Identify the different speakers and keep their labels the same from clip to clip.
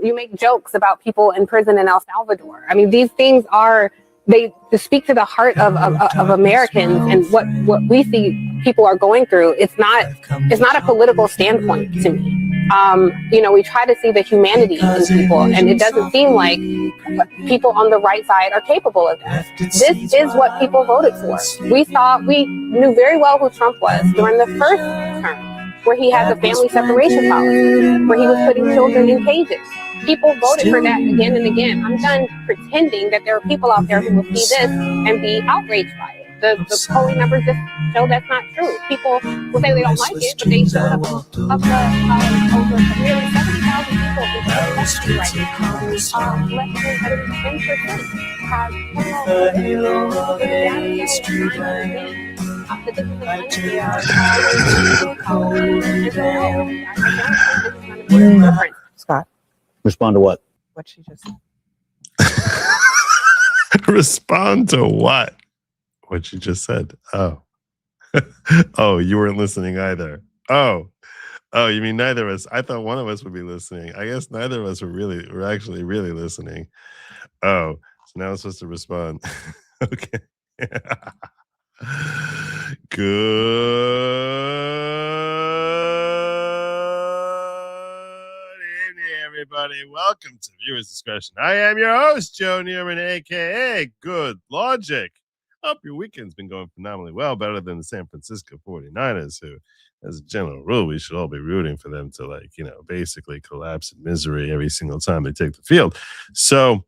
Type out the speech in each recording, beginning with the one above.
Speaker 1: You make jokes about people in prison in El Salvador. I mean, these things they speak to the heart of Americans and what we see people are going through. It's not a political standpoint to me. We try to see the humanity in people, and it doesn't seem like people on the right side are capable of that. This is what people voted for. We knew very well who Trump was during the first term, where he had the family separation policy, where he was putting children in cages. People voted for that again and again. I'm done pretending that there are people out there who will see this and be outraged by it. The polling numbers just show that's not true. People will say they don't like it, but they showed up of the over nearly 70,000 people in the country right now. Less than 10% have
Speaker 2: Scott.
Speaker 3: Respond to what?
Speaker 2: What she just said.
Speaker 4: Respond to what? What she just said. Oh. Oh, you weren't listening either. Oh, you mean neither of us? I thought one of us would be listening. I guess neither of us were actually really listening. Oh, so now I'm supposed to respond. Okay. Everybody, welcome to Viewers Discretion. I am your host, Joe Neerman, aka Good Logic. Hope your weekend's been going phenomenally well, better than the San Francisco 49ers, who, as a general rule, we should all be rooting for them to, basically collapse in misery every single time they take the field. So,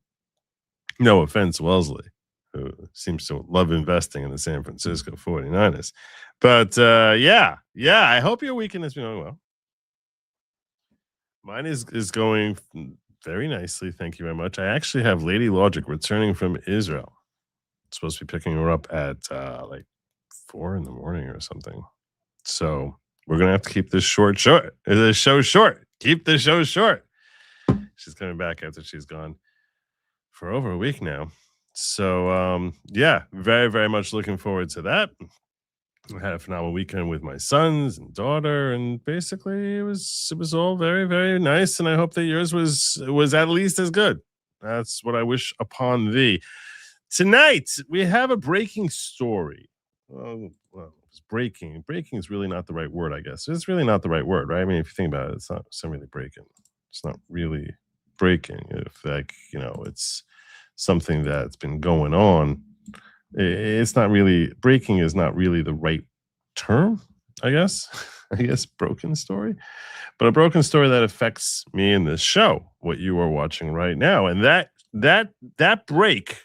Speaker 4: no offense, Wellesley, who seems to love investing in the San Francisco 49ers. But, yeah, I hope your weekend has been going well. Mine is going very nicely. Thank you very much. I actually have Lady Logic returning from Israel. I'm supposed to be picking her up at 4 in the morning or something. So we're going to have to keep this show short. Keep the show short. She's coming back after she's gone for over a week now. So, yeah, very, very much looking forward to that. I had a phenomenal weekend with my sons and daughter, and basically it was all very, very nice. And I hope that yours was at least as good. That's what I wish upon thee. Tonight we have a breaking story. Well, it's breaking. Breaking is really not the right word, I guess. It's really not the right word, right? I mean, if you think about it, it's not really breaking. It's not really breaking. If it's something that's been going on. It's not really, breaking is not really the right term, I guess. Broken story. But a broken story that affects me in this show, what you are watching right now. And that break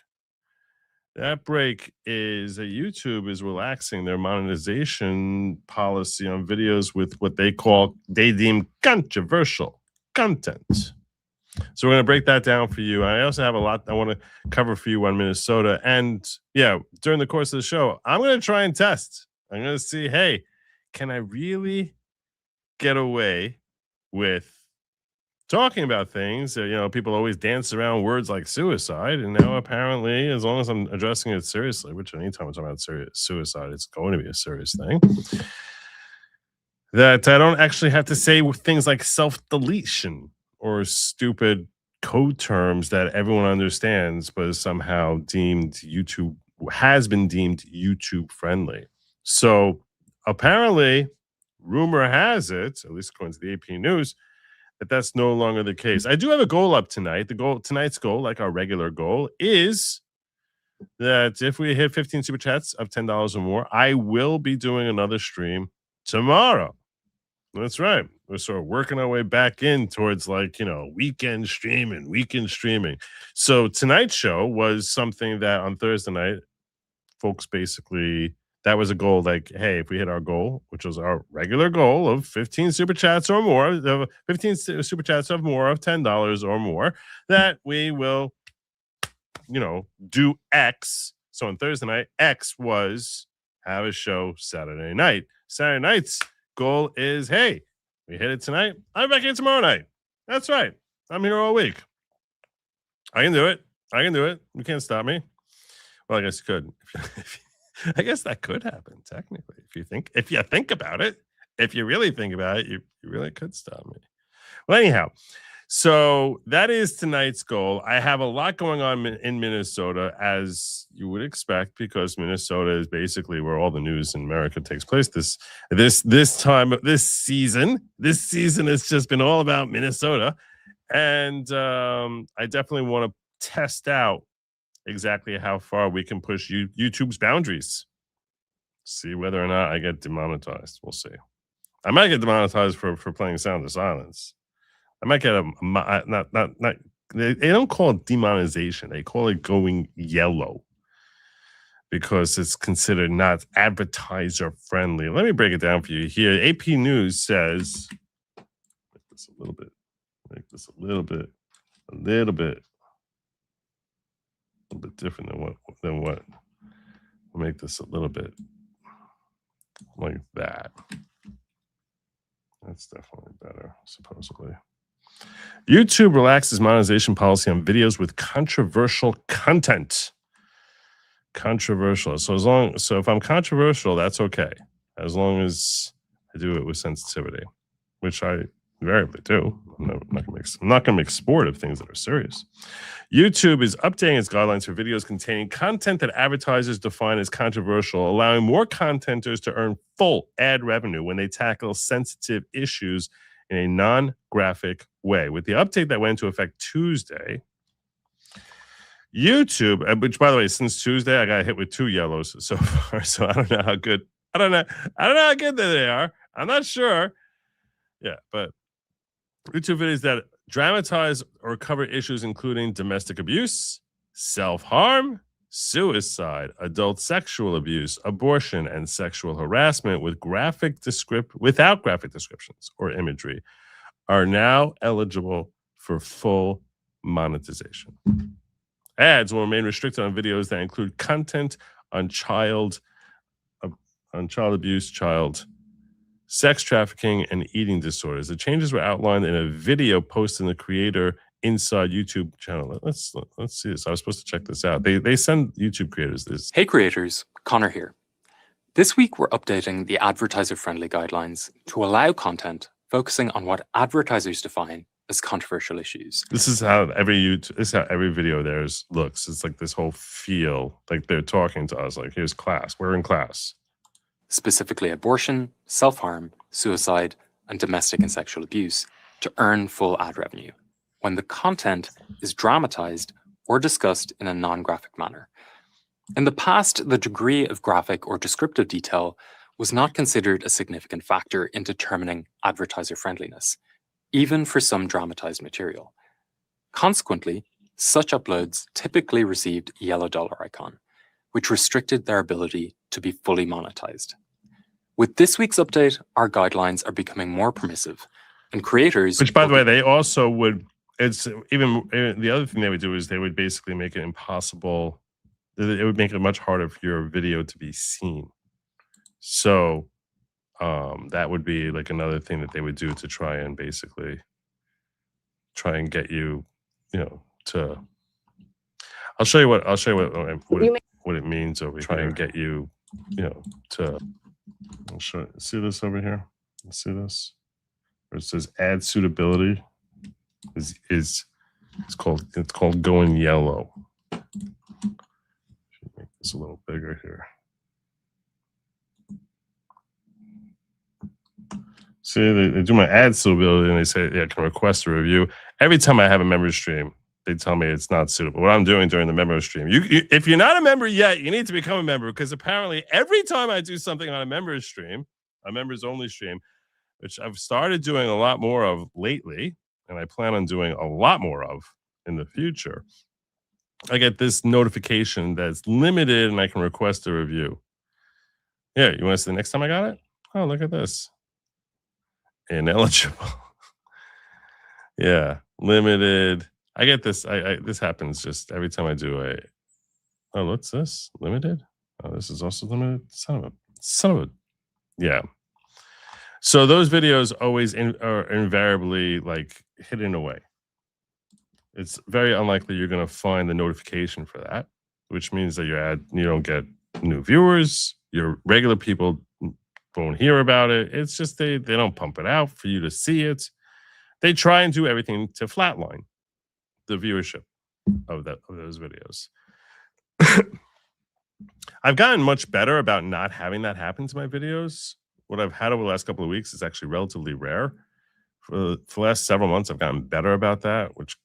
Speaker 4: is that YouTube is relaxing their monetization policy on videos with what they deem controversial content. So we're going to break that down for you. I also have a lot I want to cover for you on Minnesota. And yeah, during the course of the show, I'm going to try and test. I'm going to see, hey, can I really get away with talking about things? People always dance around words like suicide. And now apparently, as long as I'm addressing it seriously, which anytime I'm talking about suicide, it's going to be a serious thing, that I don't actually have to say things like self-deletion or stupid code terms that everyone understands, but is somehow has been deemed YouTube friendly. So apparently, rumor has it, at least according to the AP News, that that's no longer the case. I do have a goal up tonight. Tonight's goal, like our regular goal, is that if we hit 15 super chats of $10 or more, I will be doing another stream tomorrow. That's right. We're sort of working our way back in towards weekend streaming. So tonight's show was something that on Thursday night, folks basically, that was a goal. Like, hey, if we hit our goal, which was our regular goal of 15 super chats or more, 15 super chats of more of $10 or more, that we will, do X. So on Thursday night, X was have a show Saturday night. Saturday night's goal is, hey, we hit it tonight. I'm back here tomorrow night. That's right. I'm here all week. I can do it. You can't stop me. Well, I guess you could. I guess that could happen technically. If you think about it, if you really think about it, you really could stop me. Well, anyhow, So that is tonight's goal. I have a lot going on in Minnesota, as you would expect, because Minnesota is basically where all the news in America takes place. This season has just been all about Minnesota, and I definitely want to test out exactly how far we can push YouTube's boundaries. See whether or not I get demonetized. We'll see. I might get demonetized for playing Sound of Silence. I might get not. They don't call it demonetization. They call it going yellow because it's considered not advertiser friendly. Let me break it down for you here. AP News says, make this a little bit, a little bit different than what. We'll make this a little bit like that. That's definitely better, supposedly. YouTube relaxes monetization policy on videos with controversial content. Controversial. So if I'm controversial, that's okay, as long as I do it with sensitivity, which I invariably do. I'm not going to make sport of things that are serious. YouTube is updating its guidelines for videos containing content that advertisers define as controversial, allowing more contenters to earn full ad revenue when they tackle sensitive issues in a non-graphic way. With the update that went into effect Tuesday, YouTube, which by the way, since Tuesday, I got hit with 2 yellows so far, so I don't know how good. I don't know how good they are. I'm not sure. Yeah, but YouTube videos that dramatize or cover issues including domestic abuse, self-harm, suicide, adult sexual abuse, abortion, and sexual harassment without graphic descriptions or imagery are now eligible for full monetization. Ads will remain restricted on videos that include content on child abuse, child sex trafficking, and eating disorders. The changes were outlined in a video posted in the Creator Inside YouTube channel. Let's see this. I was supposed to check this out. They send YouTube creators this.
Speaker 3: Hey creators, Connor here. This week we're updating the advertiser-friendly guidelines to allow content focusing on what advertisers define as controversial issues.
Speaker 4: This is how every video theirs looks. It's like this whole feel, like they're talking to us, like here's class, we're in class.
Speaker 3: Specifically abortion, self-harm, suicide, and domestic and sexual abuse to earn full ad revenue when the content is dramatized or discussed in a non-graphic manner. In the past, the degree of graphic or descriptive detail was not considered a significant factor in determining advertiser friendliness, even for some dramatized material. Consequently, such uploads typically received a yellow dollar icon, which restricted their ability to be fully monetized. With this week's update, our guidelines are becoming more permissive, and creators—
Speaker 4: Which, by the way, they also would, it's even, the other thing they would do is they would basically make it impossible, it would make it much harder for your video to be seen. So that would be like another thing that they would do to try and basically get you, to, I'll show you what it means over here. Try and get you, to, I'll show, see this over here? See this? Where it says ad suitability it's called going yellow. Should make this a little bigger here. See, they do my ad suitability and they say, yeah, I can request a review. Every time I have a member stream, they tell me it's not suitable. What I'm doing during the member stream. If you're not a member yet, you need to become a member, because apparently every time I do something on a member stream, a members only stream, which I've started doing a lot more of lately, and I plan on doing a lot more of in the future, I get this notification that's limited and I can request a review. Yeah, you want to see the next time I got it? Oh, look at this. Ineligible. Yeah, limited. I get this. This happens just every time I do a. Oh, what's this? Limited? Oh, this is also limited. Son of a. Yeah. So those videos always are invariably like hidden away. It's very unlikely you're going to find the notification for that, which means that you don't get new viewers. Your regular people won't hear about it. It's just they don't pump it out for you to see it. they try and do everything to flatline the viewership of those videos. I've gotten much better about not having that happen to my videos. What I've had over the last couple of weeks is actually relatively rare. For the last several months, I've gotten better about that, which,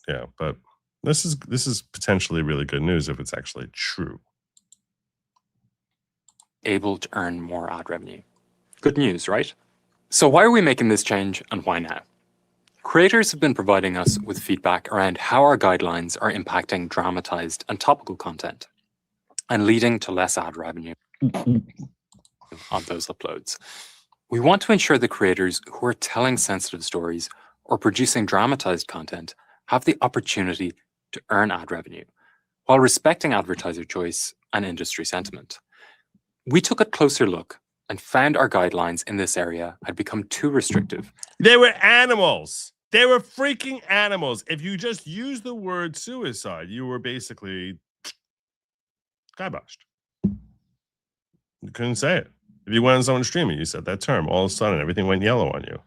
Speaker 4: yeah, but this is potentially really good news if it's actually true.
Speaker 3: Able to earn more ad revenue. Good news, right? So why are we making this change and why now? Creators have been providing us with feedback around how our guidelines are impacting dramatized and topical content and leading to less ad revenue on those uploads. We want to ensure the creators who are telling sensitive stories or producing dramatized content have the opportunity to earn ad revenue while respecting advertiser choice and industry sentiment. We took a closer look and found our guidelines in this area had become too restrictive.
Speaker 4: They were animals. They were freaking animals. If you just use the word suicide, you were basically kiboshed. You couldn't say it. If you went on someone's stream and you said that term, all of a sudden everything went yellow on you.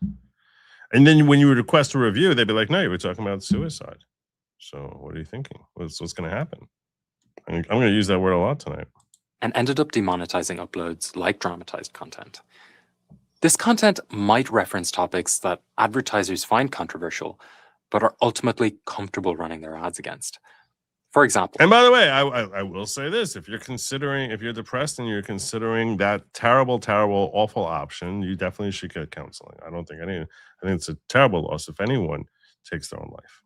Speaker 4: And then when you would request a review, they'd be like, no, you were talking about suicide. So what are you thinking? What's going to happen? I'm going to use that word a lot tonight.
Speaker 3: And ended up demonetizing uploads like dramatized content. This content might reference topics that advertisers find controversial, but are ultimately comfortable running their ads against. For example.
Speaker 4: And by the way, I will say this, if you're depressed and you're considering that terrible, awful option, you definitely should get counseling. I think it's a terrible loss if anyone takes their own life.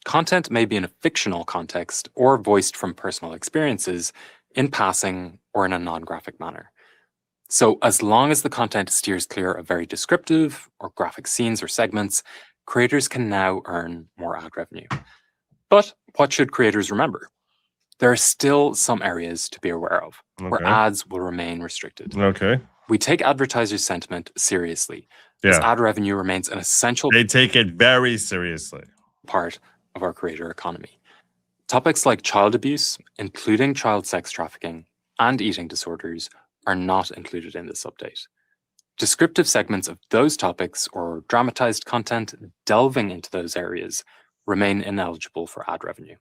Speaker 3: Content may be in a fictional context or voiced from personal experiences in passing or in a non-graphic manner. So as long as the content steers clear of very descriptive or graphic scenes or segments, creators can now earn more ad revenue. But what should creators remember? There are still some areas to be aware of where ads will remain restricted.
Speaker 4: Okay.
Speaker 3: We take advertisers' sentiment seriously, as ad revenue remains an essential
Speaker 4: They take it very seriously.
Speaker 3: part of our creator economy. Topics like child abuse, including child sex trafficking and eating disorders, are not included in this update. Descriptive segments of those topics or dramatized content delving into those areas remain ineligible for ad revenue.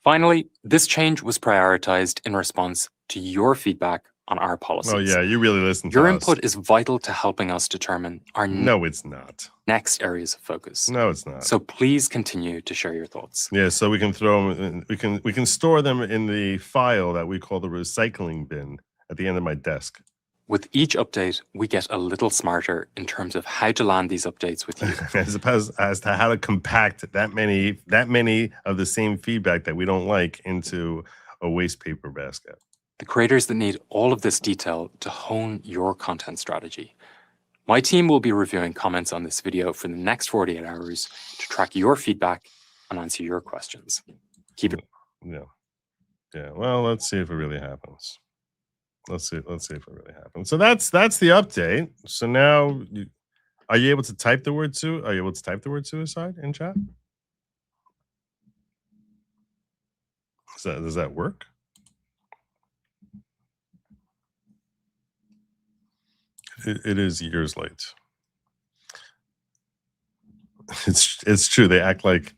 Speaker 3: Finally, this change was prioritized in response to your feedback on our policies.
Speaker 4: Oh yeah, you really listen to
Speaker 3: Your
Speaker 4: us.
Speaker 3: input is vital to helping us determine our
Speaker 4: it's not.
Speaker 3: next areas of focus.
Speaker 4: No, it's not.
Speaker 3: So please continue to share your thoughts.
Speaker 4: Yeah, so we can throw them. We can store them in the file that we call the recycling bin at the end of my desk.
Speaker 3: With each update, we get a little smarter in terms of how to land these updates with you.
Speaker 4: as to how to compact that many of the same feedback that we don't like into a waste paper basket.
Speaker 3: The creators that need all of this detail to hone your content strategy. My team will be reviewing comments on this video for the next 48 hours to track your feedback and answer your questions. Keep it.
Speaker 4: Yeah. Well, let's see if it really happens. Let's see if it really happens. So that's the update. So now, are you able to type the word suicide in chat? Does that work? It is years late. It's true. They act like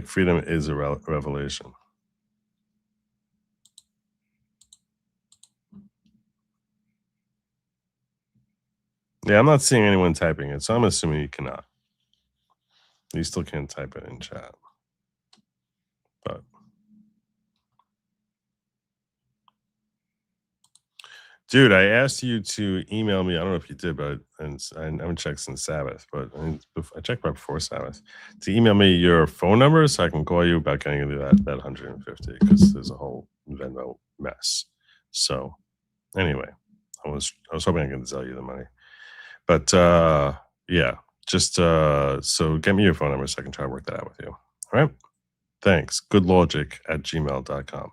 Speaker 4: freedom is a revelation. Yeah, I'm not seeing anyone typing it, so I'm assuming you cannot. You still can't type it in chat. But dude, I asked you to email me. I don't know if you did, but I haven't checked since Sabbath, but I checked right before Sabbath to email me your phone number so I can call you about getting you that 150 because there's a whole Venmo mess. So anyway, I was hoping I could sell you the money. But yeah, just so get me your phone number so I can try to work that out with you. All right. Thanks. Goodlogic@gmail.com.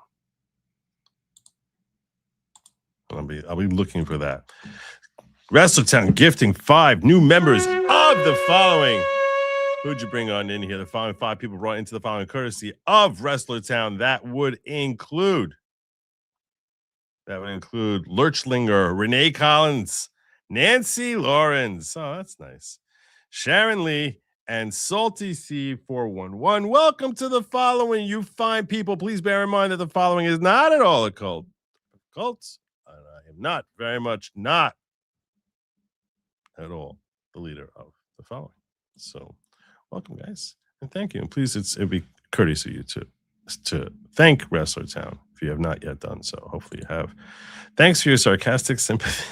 Speaker 4: I'll be looking for that. Wrestletown gifting 5 new members of the following. Who'd you bring on in here? The following 5 people brought into the following courtesy of Wrestlertown. That would include Lurchlinger, Renee Collins, Nancy Lawrence. Oh, that's nice. Sharon Lee and Salty C411. Welcome to the following, you fine people. Please bear in mind that the following is not at all a cult. Cults, and I am not very much not at all the leader of the following. So welcome, guys, and thank you. And please, it'd be courteous of you to thank Wrestler Town if you have not yet done so. Hopefully you have. Thanks for your sarcastic sympathy.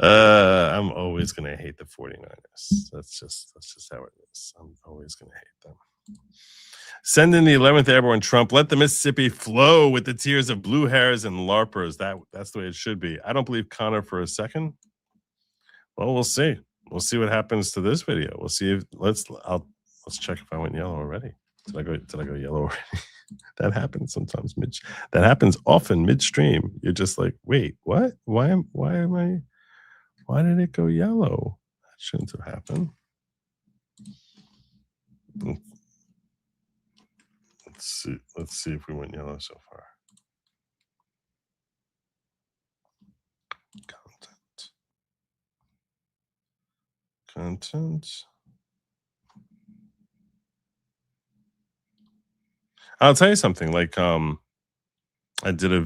Speaker 4: I'm always gonna hate the 49ers. That's just how it is. I'm always gonna hate them. Send in the 11th Airborne Trump. Let the Mississippi flow with the tears of blue hairs and LARPers. That's the way it should be. I don't believe Connor for a second. Well, we'll see. We'll see what happens to this video. We'll see if let's check if I went yellow already. Did I go yellow already? That happens sometimes that happens often midstream. You're just like, wait, what? Why did it go yellow? That shouldn't have happened. Let's see if we went yellow so far. Content. I'll tell you something. Like, I did a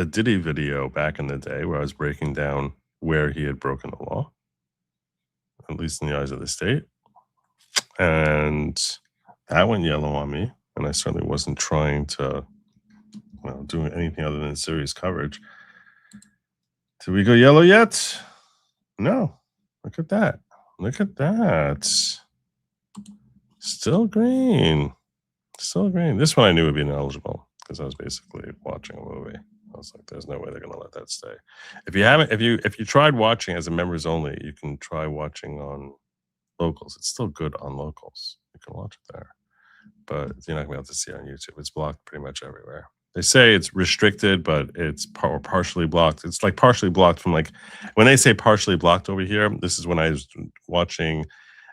Speaker 4: Diddy video back in the day where I was breaking down where he had broken the law, at least in the eyes of the state, and that went yellow on me. And I certainly wasn't trying to, do anything other than serious coverage. Did we go yellow yet? No. Look at that. Look at that. Still green. Still green. This one I knew would be ineligible because I was basically watching a movie. I was like, there's no way they're going to let that stay. If you tried watching as a members only, you can try watching on locals. It's still good on locals. You can watch it there. But you're not going to be able to see it on YouTube. It's blocked pretty much everywhere. They say it's restricted, but it's partially blocked. It's like partially blocked from like, when they say partially blocked over here, this is when I was watching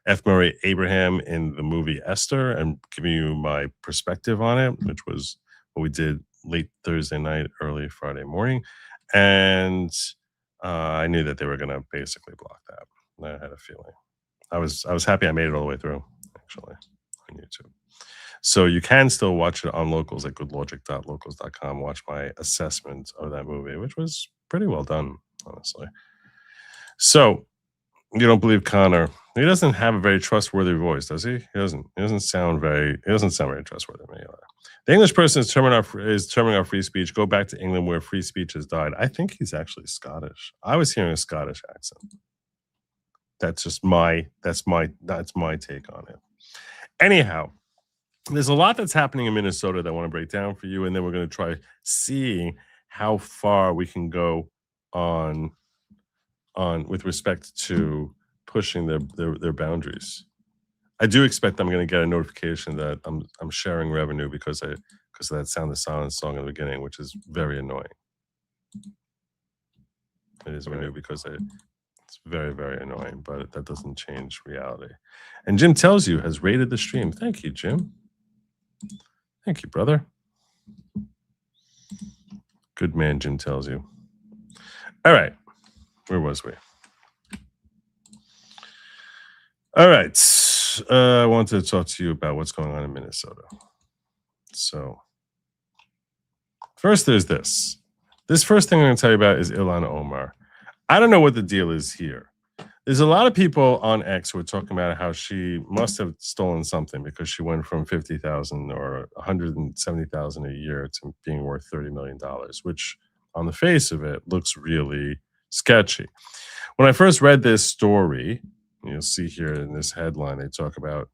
Speaker 4: F. Murray Abraham in the movie Esther and giving you my perspective on it, which was what we did late Thursday night, early Friday morning. And I knew that they were going to basically block that. I had a feeling. I was happy I made it all the way through, actually, on YouTube. So you can still watch it on locals at goodlogic.locals.com. Watch my assessment of that movie, which was pretty well done, honestly. So you don't believe Connor? He doesn't have a very trustworthy voice, does he? He doesn't sound very trustworthy to me. The English person is terming our free speech. Go back to England where free speech has died. I think he's actually Scottish. I was hearing a Scottish accent. That's just my take on it. Anyhow, there's a lot that's happening in Minnesota that I want to break down for you, and then we're going to try seeing how far we can go on with respect to pushing their boundaries. I do expect I'm going to get a notification that I'm sharing revenue because of that Sound of Silence song in the beginning, which is very annoying. It is revenue because it's very, very annoying, but that doesn't change reality. And Jim Tells You has rated the stream. Thank you, Jim. Thank you, brother. Good man, Jim Tells You. All right. Where was we? All right. I wanted to talk to you about what's going on in Minnesota. So, first there's this. This first thing I'm going to tell you about is Ilhan Omar. I don't know what the deal is here. There's a lot of people on X who are talking about how she must have stolen something because she went from $50,000 or $170,000 a year to being worth $30 million, which on the face of it looks really sketchy. When I first read this story, you'll see here in this headline, they talk about,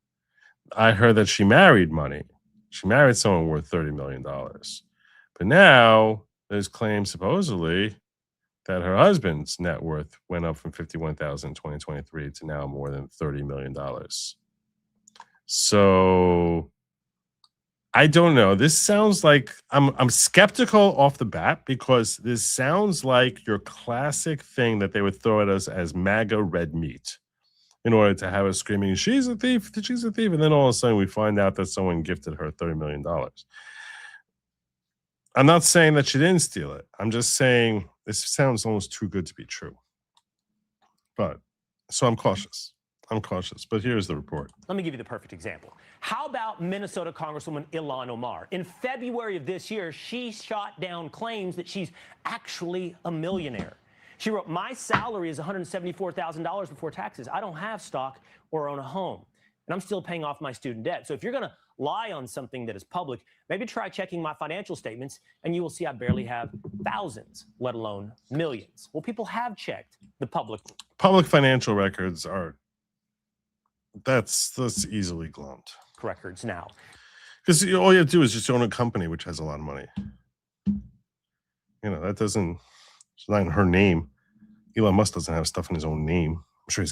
Speaker 4: I heard that she married money. She married someone worth $30 million. But now there's claims supposedly that her husband's net worth went up from $51,000 in 2023 to now more than $30 million. So I don't know. This sounds like I'm skeptical off the bat because this sounds like your classic thing that they would throw at us as MAGA red meat in order to have us screaming, she's a thief, she's a thief. And then all of a sudden we find out that someone gifted her $30 million. I'm not saying that she didn't steal it. I'm just saying this sounds almost too good to be true. But so I'm cautious. But here's the report.
Speaker 5: Let me give you the perfect example. How about Minnesota Congresswoman Ilhan Omar? In February of this year, she shot down claims that she's actually a millionaire. She wrote, "My salary is $174,000 before taxes. I don't have stock or own a home, and I'm still paying off my student debt. So if you're going to lie on something that is public, maybe try checking my financial statements, and you will see I barely have thousands, let alone millions." Well, people have checked the public
Speaker 4: Financial records are that's easily glummed.
Speaker 5: records now.
Speaker 4: Because all you have to do is just own a company which has a lot of money. You know, that doesn't, it's not in her name. Elon Musk doesn't have stuff in his own name. I'm sure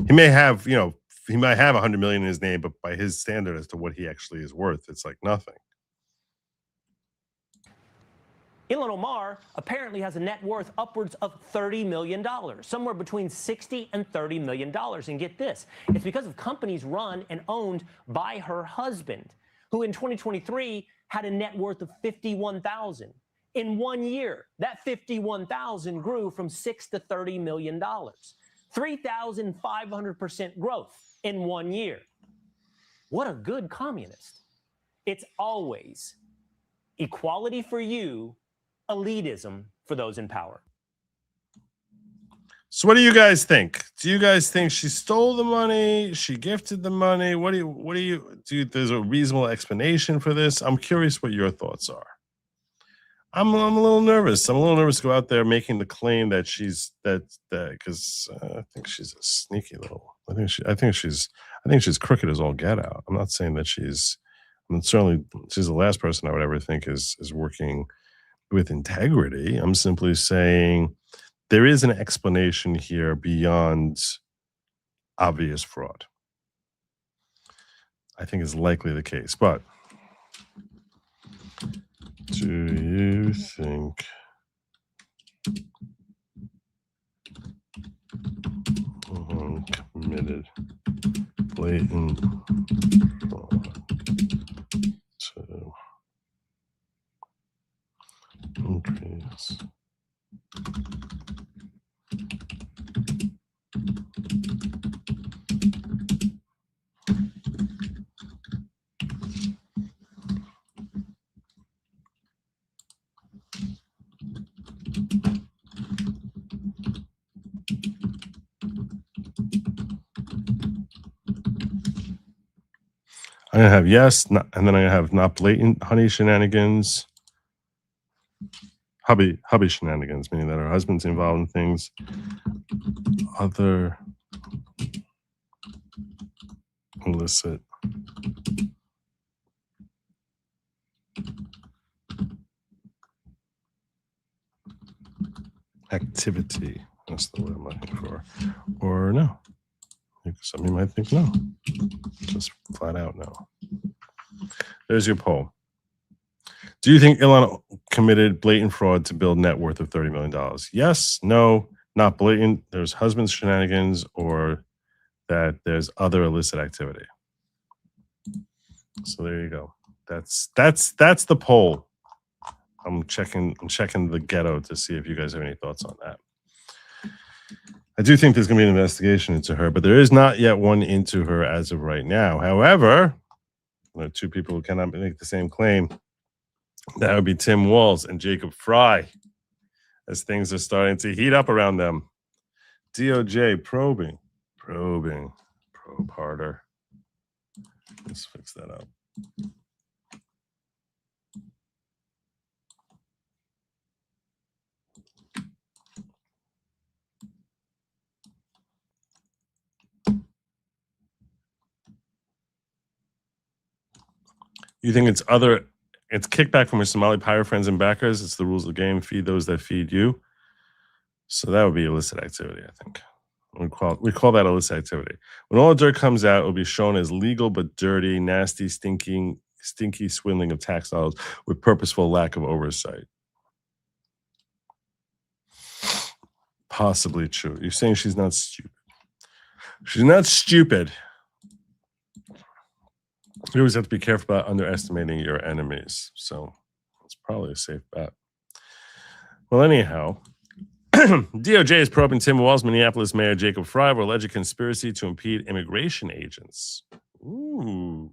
Speaker 4: he may have, you know, he might have 100 million in his name, but by his standard as to what he actually is worth, it's like nothing.
Speaker 5: Ilhan Omar apparently has a net worth upwards of $30 million, somewhere between $60 and $30 million. And get this, it's because of companies run and owned by her husband, who in 2023 had a net worth of $51,000. In 1 year, that $51,000 grew from $6 to $30 million. 3,500% growth in 1 year. What a good communist. It's always equality for you, elitism for those in power.
Speaker 4: So what do you guys think? Do you guys think she stole the money? She gifted the money? What do you there's a reasonable explanation for this? I'm curious what your thoughts are. I'm a little nervous. I'm a little nervous to go out there making the claim that she's because I think she's a sneaky little. I think she's crooked as all get out. I'm not saying that she's the last person I would ever think is working with integrity. I'm simply saying there is an explanation here beyond obvious fraud. I think is likely the case, but do you think committed blatant fraud to increase I'm gonna have yes, not, and then I have not blatant honey shenanigans. Hubby shenanigans, meaning that her husband's involved in things. Other illicit activity. That's the word I'm looking for. Or no. Some of you might think no. Just flat out no. There's your poll. Do you think Ilhan committed blatant fraud to build net worth of $30 million? Yes, no, not blatant. There's husband's shenanigans, or that there's other illicit activity. So there you go. That's the poll. I'm checking the ghetto to see if you guys have any thoughts on that. I do think there's going to be an investigation into her, but there is not yet one into her as of right now. However, there are two people who cannot make the same claim. That would be Tim Walz and Jacob Fry, as things are starting to heat up around them. DOJ probing, probe harder. Let's fix that up. You think it's kickback from your Somali pirate friends and backers. It's the rules of the game. Feed those that feed you. So that would be illicit activity, I think. We call that illicit activity. When all the dirt comes out, it will be shown as legal but dirty, nasty, stinky swindling of tax dollars with purposeful lack of oversight. Possibly true. You're saying she's not stupid. She's not stupid. You always have to be careful about underestimating your enemies. So let's probably a safe bet. Well, anyhow, DOJ is probing Tim Walz, Minneapolis Mayor Jacob Frey, for alleged conspiracy to impede immigration agents. Ooh.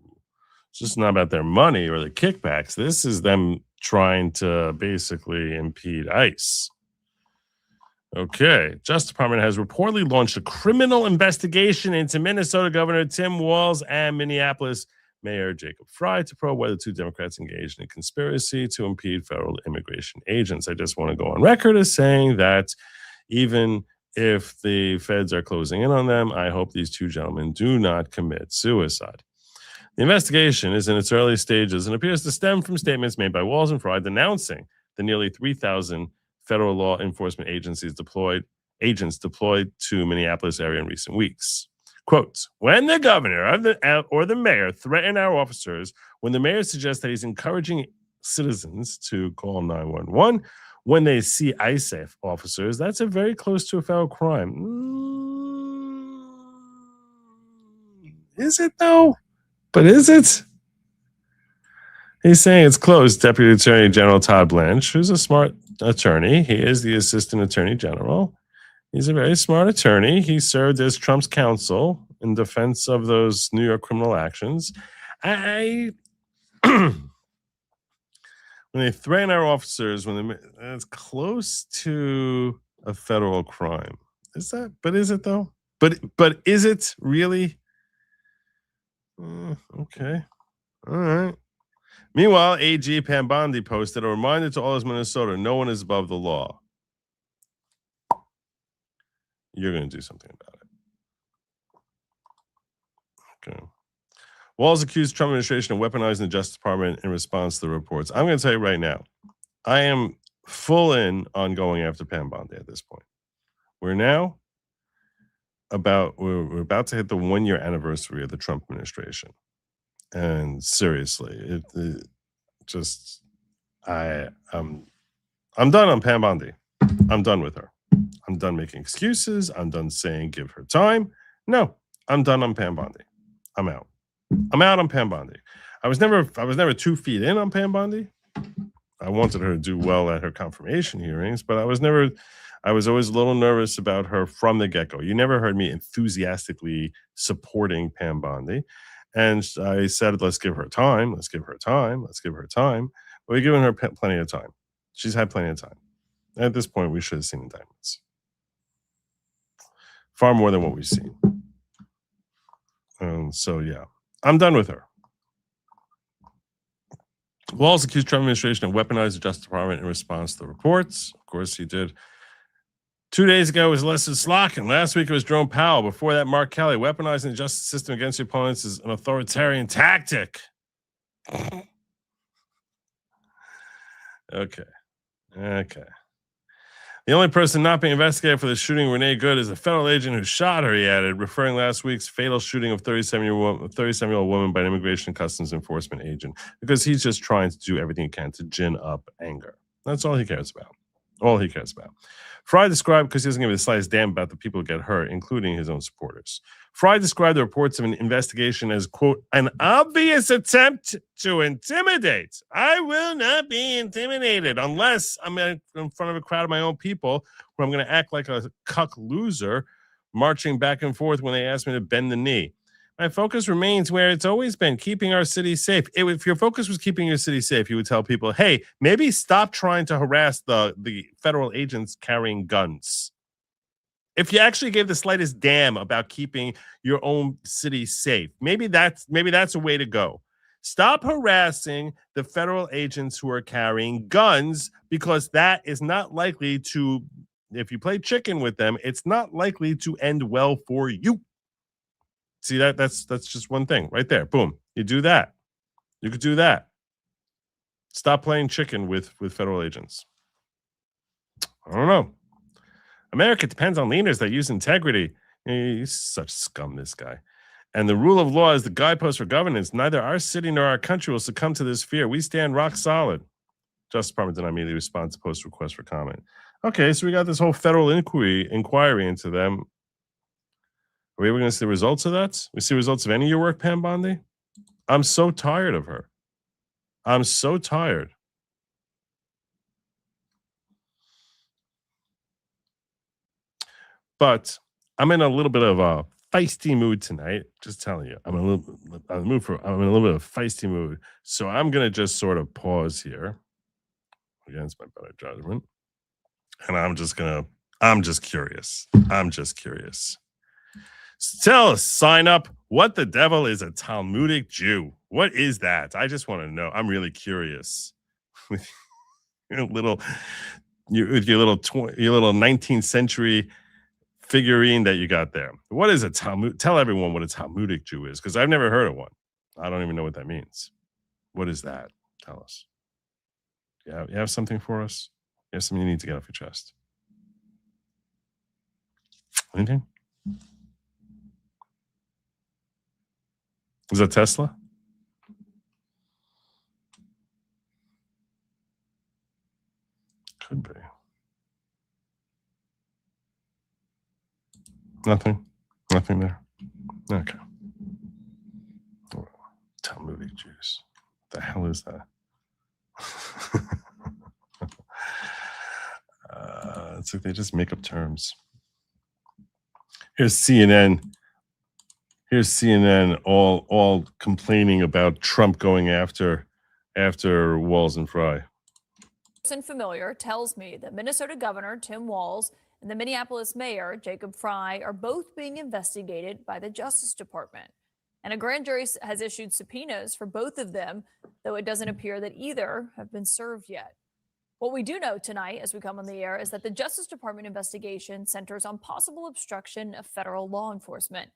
Speaker 4: It's just not about their money or the kickbacks. This is them trying to basically impede ICE. Okay. Justice Department has reportedly launched a criminal investigation into Minnesota Governor Tim Walz and Minneapolis Mayor Jacob Frey to probe whether two Democrats engaged in a conspiracy to impede federal immigration agents. I just want to go on record as saying that even if the feds are closing in on them, I hope these two gentlemen do not commit suicide. The investigation is in its early stages and appears to stem from statements made by Walz and Frey denouncing the nearly 3,000 federal law enforcement agents deployed to Minneapolis area in recent weeks. Quote, when the governor or the mayor threaten our officers, when the mayor suggests that he's encouraging citizens to call 911, when they see ICE officers, that's a very close to a federal crime. Is it though? But is it? He's saying it's close. Deputy Attorney General Todd Blanche, who's a smart attorney. He is the Assistant Attorney General. He's a very smart attorney. He served as Trump's counsel in defense of those New York criminal actions. When they threaten our officers, it's close to a federal crime. Is that? But is it though? But is it really? Okay. All right. Meanwhile, AG Pam Bondi posted a reminder to all of Minnesota: no one is above the law. You're going to do something about it. Okay. Walz accused Trump administration of weaponizing the Justice Department in response to the reports. I'm going to tell you right now, I am full in on going after Pam Bondi at this point. We're about to hit the 1-year anniversary of the Trump administration. And seriously, I'm done on Pam Bondi. I'm done with her. I'm done making excuses. I'm done saying give her time. No, I'm done on Pam Bondi. I'm out. I'm out on Pam Bondi. I was never 2 feet in on Pam Bondi. I wanted her to do well at her confirmation hearings, but I was always a little nervous about her from the get-go. You never heard me enthusiastically supporting Pam Bondi. And I said, let's give her time. Let's give her time. Let's give her time. But we've given her plenty of time. She's had plenty of time. At this point, we should have seen indictments. Far more than what we've seen. So, yeah, I'm done with her. Walz accused Trump administration of weaponizing the Justice Department in response to the reports. Of course, he did. 2 days ago, it was Leslie Slotkin. Last week, it was Jerome Powell. Before that, Mark Kelly. Weaponizing the justice system against your opponents is an authoritarian tactic. Okay. The only person not being investigated for the shooting of Renee Good is a federal agent who shot her, he added, referring last week's fatal shooting of 37-year-old woman by an Immigration and Customs Enforcement agent, because he's just trying to do everything he can to gin up anger. That's all he cares about. All he cares about. Frey described, because he doesn't give a the slightest damn about the people who get hurt, including his own supporters. Frey described the reports of an investigation as, quote, an obvious attempt to intimidate. I will not be intimidated unless I'm in front of a crowd of my own people where I'm going to act like a cuck loser marching back and forth when they ask me to bend the knee. My focus remains where it's always been, keeping our city safe. If your focus was keeping your city safe, you would tell people, hey, maybe stop trying to harass the federal agents carrying guns. If you actually gave the slightest damn about keeping your own city safe, maybe that's a way to go. Stop harassing the federal agents who are carrying guns, because that is not likely to, if you play chicken with them, it's not likely to end well for you. See, that's just one thing right there. Boom. You do that. You could do that. Stop playing chicken with federal agents. I don't know. America depends on leaders that use integrity. He's such scum, this guy. And the rule of law is the guidepost for governance. Neither our city nor our country will succumb to this fear. We stand rock solid. Justice Department did not immediately respond to post request for comment. Okay, so we got this whole federal inquiry into them. Are we ever going to see the results of that? We see results of any of your work, Pam Bondi? I'm so tired of her. I'm so tired. But I'm in a little bit of a feisty mood tonight. Just telling you, I'm in a little bit of feisty mood. So I'm gonna just sort of pause here against my better judgment, and I'm just curious. Tell us, sign up. What the devil is a Talmudic Jew? What is that? I just want to know. I'm really curious. With your little 19th century figurine that you got there. What is a Talmud? Tell everyone what a Talmudic Jew is, because I've never heard of one. I don't even know what that means. What is that? Tell us. You have something for us? You have something you need to get off your chest? Anything? Is that Tesla? Could be. Nothing there. Okay. Talmudic Jews. What the hell is that? It's like they just make up terms. Here's CNN. All complaining about Trump going after Walz and Fry.
Speaker 6: Person familiar tells me that Minnesota Governor Tim Walz and the Minneapolis Mayor Jacob Fry are both being investigated by the Justice Department. And a grand jury has issued subpoenas for both of them, though it doesn't appear that either have been served yet. What we do know tonight as we come on the air is that the Justice Department investigation centers on possible obstruction of federal law enforcement.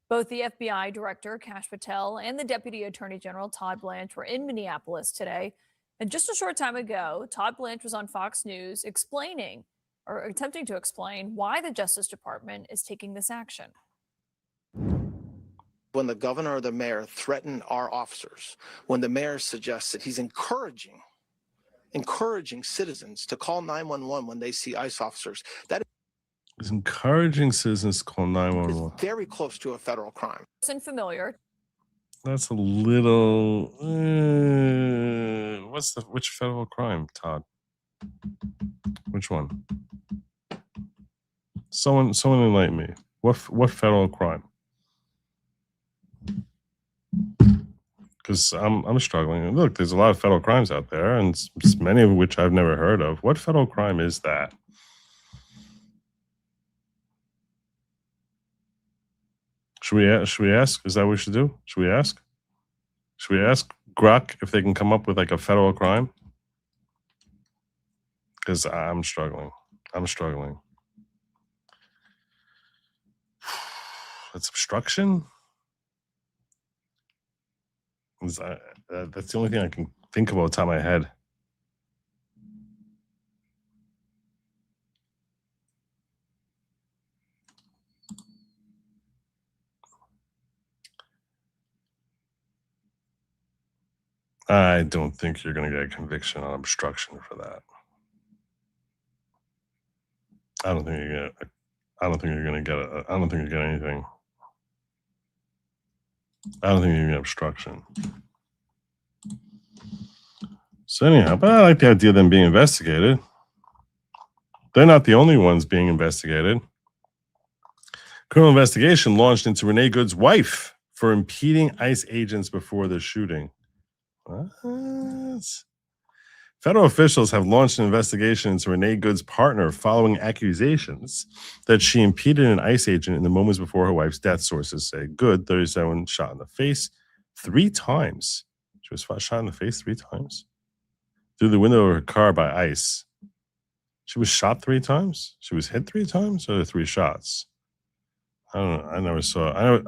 Speaker 6: Both the FBI Director Kash Patel and the Deputy Attorney General Todd Blanche were in Minneapolis today. And just a short time ago, Todd Blanche was on Fox News explaining or attempting to explain why the Justice Department is taking this action.
Speaker 7: When the governor or the mayor threaten our officers, when the mayor suggests that he's encouraging citizens to call 911 when they see ICE officers, that
Speaker 4: is encouraging citizens to call 911.
Speaker 7: is very close to a federal crime.
Speaker 6: Person familiar.
Speaker 4: That's a little. Which federal crime, Todd? Which one? Someone enlighten me. What federal crime? Because I'm struggling. Look, there's a lot of federal crimes out there, and many of which I've never heard of. What federal crime is that? Should we ask? Is that what we should do? Should we ask? Should we ask Grok if they can come up with like a federal crime? Because I'm struggling. That's obstruction? That's the only thing I can think about top of my head. I don't think you're going to get a conviction on obstruction for that. I don't think you're going to get anything. I don't think you're going to get obstruction. So anyhow, but I like the idea of them being investigated. They're not the only ones being investigated. Criminal investigation launched into Renee Good's wife for impeding ICE agents before the shooting. What? Federal officials have launched an investigation into Renee Good's partner following accusations that she impeded an ICE agent in the moments before her wife's death, sources say. Good, 37, shot in the face 3 times. She was shot in the face 3 times? Through the window of her car by ICE. She was shot 3 times? She was hit 3 times? Or 3 shots? I don't know. I never saw.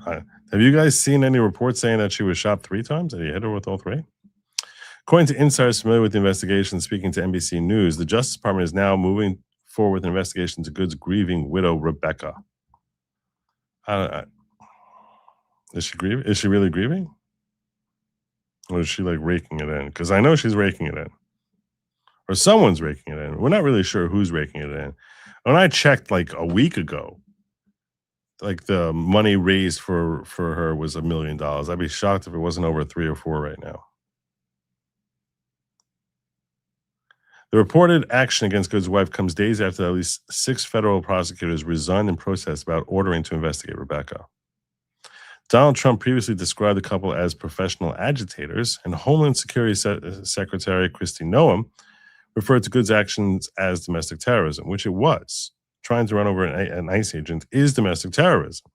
Speaker 4: Have you guys seen any reports saying that she was shot 3 times? Did he hit her with all 3? According to insiders familiar with the investigation, speaking to NBC News, the Justice Department is now moving forward with an investigation into Good's grieving widow, Rebecca. Is she grieving? Is she really grieving? Or is she like raking it in? Because I know she's raking it in. Or someone's raking it in. We're not really sure who's raking it in. When I checked like a week ago, like the money raised for her was $1 million. I'd be shocked if it wasn't over 3 or 4 right now. The reported action against Good's wife comes days after at least 6 federal prosecutors resigned in protest about ordering to investigate Rebecca. Donald Trump previously described the couple as professional agitators, and Homeland Security Secretary Kristi Noem referred to Good's actions as domestic terrorism, which it was. Trying to run over an ICE agent is domestic terrorism.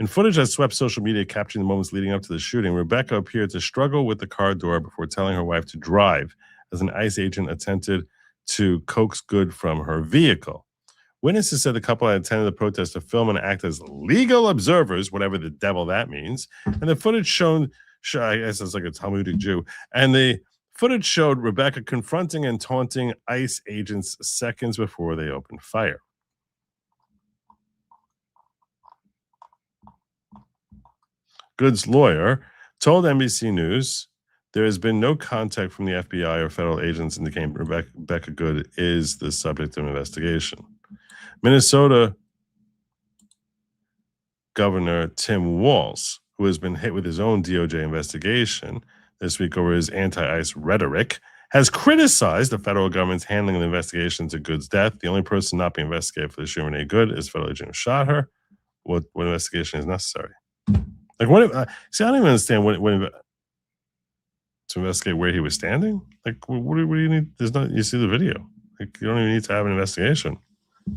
Speaker 4: In footage that swept social media capturing the moments leading up to the shooting, Rebecca appeared to struggle with the car door before telling her wife to drive as an ICE agent attempted to coax Good from her vehicle. Witnesses said the couple had attended the protest to film and act as legal observers, whatever the devil that means. And the footage showed, I guess it's like a Talmudic Jew, and the footage showed Rebecca confronting and taunting ICE agents seconds before they opened fire. Good's lawyer told NBC News there has been no contact from the FBI or federal agents indicating Rebecca Good is the subject of investigation. Minnesota Governor Tim Walz, who has been hit with his own DOJ investigation this week over his anti-ICE rhetoric, has criticized the federal government's handling of the investigation into Good's death. The only person not being investigated for the shooting, Renee Good, is federal agent who shot her. What investigation is necessary? Like, what? See, I don't even understand what to investigate where he was standing. Like, what do you need? There's not. You see the video. Like, you don't even need to have an investigation.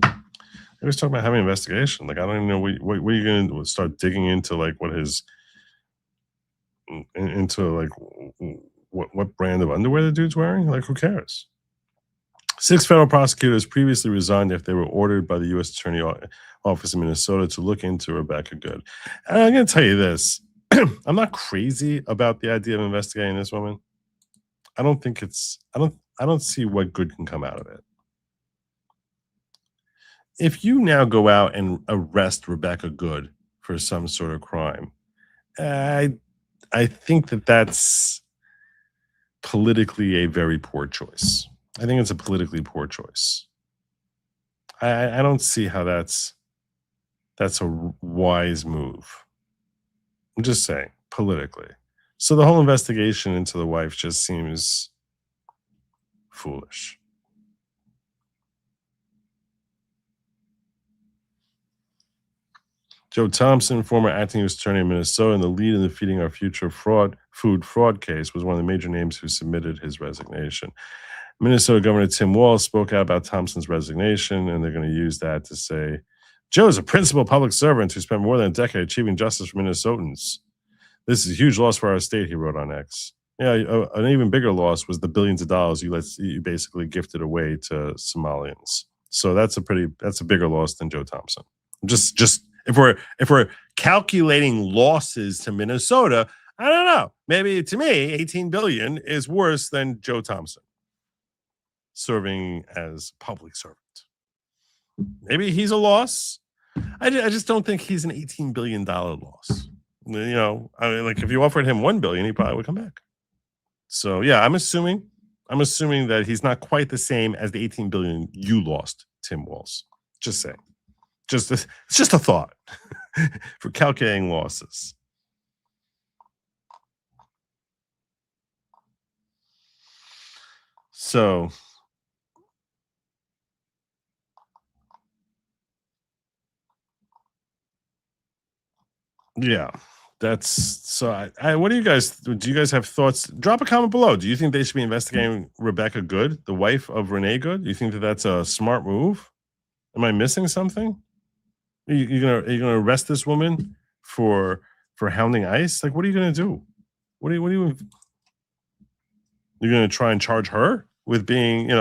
Speaker 4: He was talking about having an investigation. Like, I don't even know what are you going to start digging into, like, what his into like what brand of underwear the dude's wearing? Like, who cares? 6 federal prosecutors previously resigned after they were ordered by the U.S. Attorney Office in Minnesota to look into Rebecca Good. And I'm going to tell you this. I'm not crazy about the idea of investigating this woman. I don't think it's, I don't see what good can come out of it. If you now go out and arrest Rebecca Good for some sort of crime, I think that that's politically a very poor choice. I think it's a politically poor choice. I don't see how that's a wise move. I'm just saying, politically. So the whole investigation into the wife just seems foolish. Joe Thompson, former acting U.S. attorney in Minnesota and the lead in defeating our future food fraud case, was one of the major names who submitted his resignation. Minnesota Governor Tim Walz spoke out about Thompson's resignation, and they're going to use that to say, Joe is a principal public servant who spent more than a decade achieving justice for Minnesotans. This is a huge loss for our state, he wrote on X. Yeah, an even bigger loss was the billions of dollars you basically gifted away to Somalians. So that's a bigger loss than Joe Thompson. Just if we're calculating losses to Minnesota, I don't know. Maybe to me, 18 billion is worse than Joe Thompson serving as public servant. Maybe he's a loss. I just don't think he's an $18 billion loss. You know, I mean, like if you offered him $1 billion, he probably would come back. So yeah, I'm assuming that he's not quite the same as the 18 billion you lost, Tim Walz. Just saying. It's just a thought for calculating losses. So yeah, that's so. What do you guys have thoughts? Drop a comment below. Do you think they should be investigating Rebecca Good, the wife of Renee Good? Do you think that that's a smart move? Am I missing something? Are you gonna arrest this woman for hounding ICE? Like, what are you gonna do? What are you? You're gonna try and charge her with being,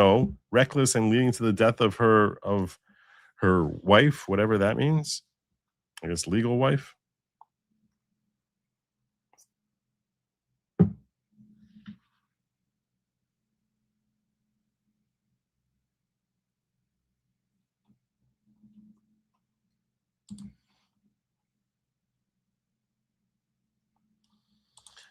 Speaker 4: reckless and leading to the death of her wife, whatever that means. I guess legal wife.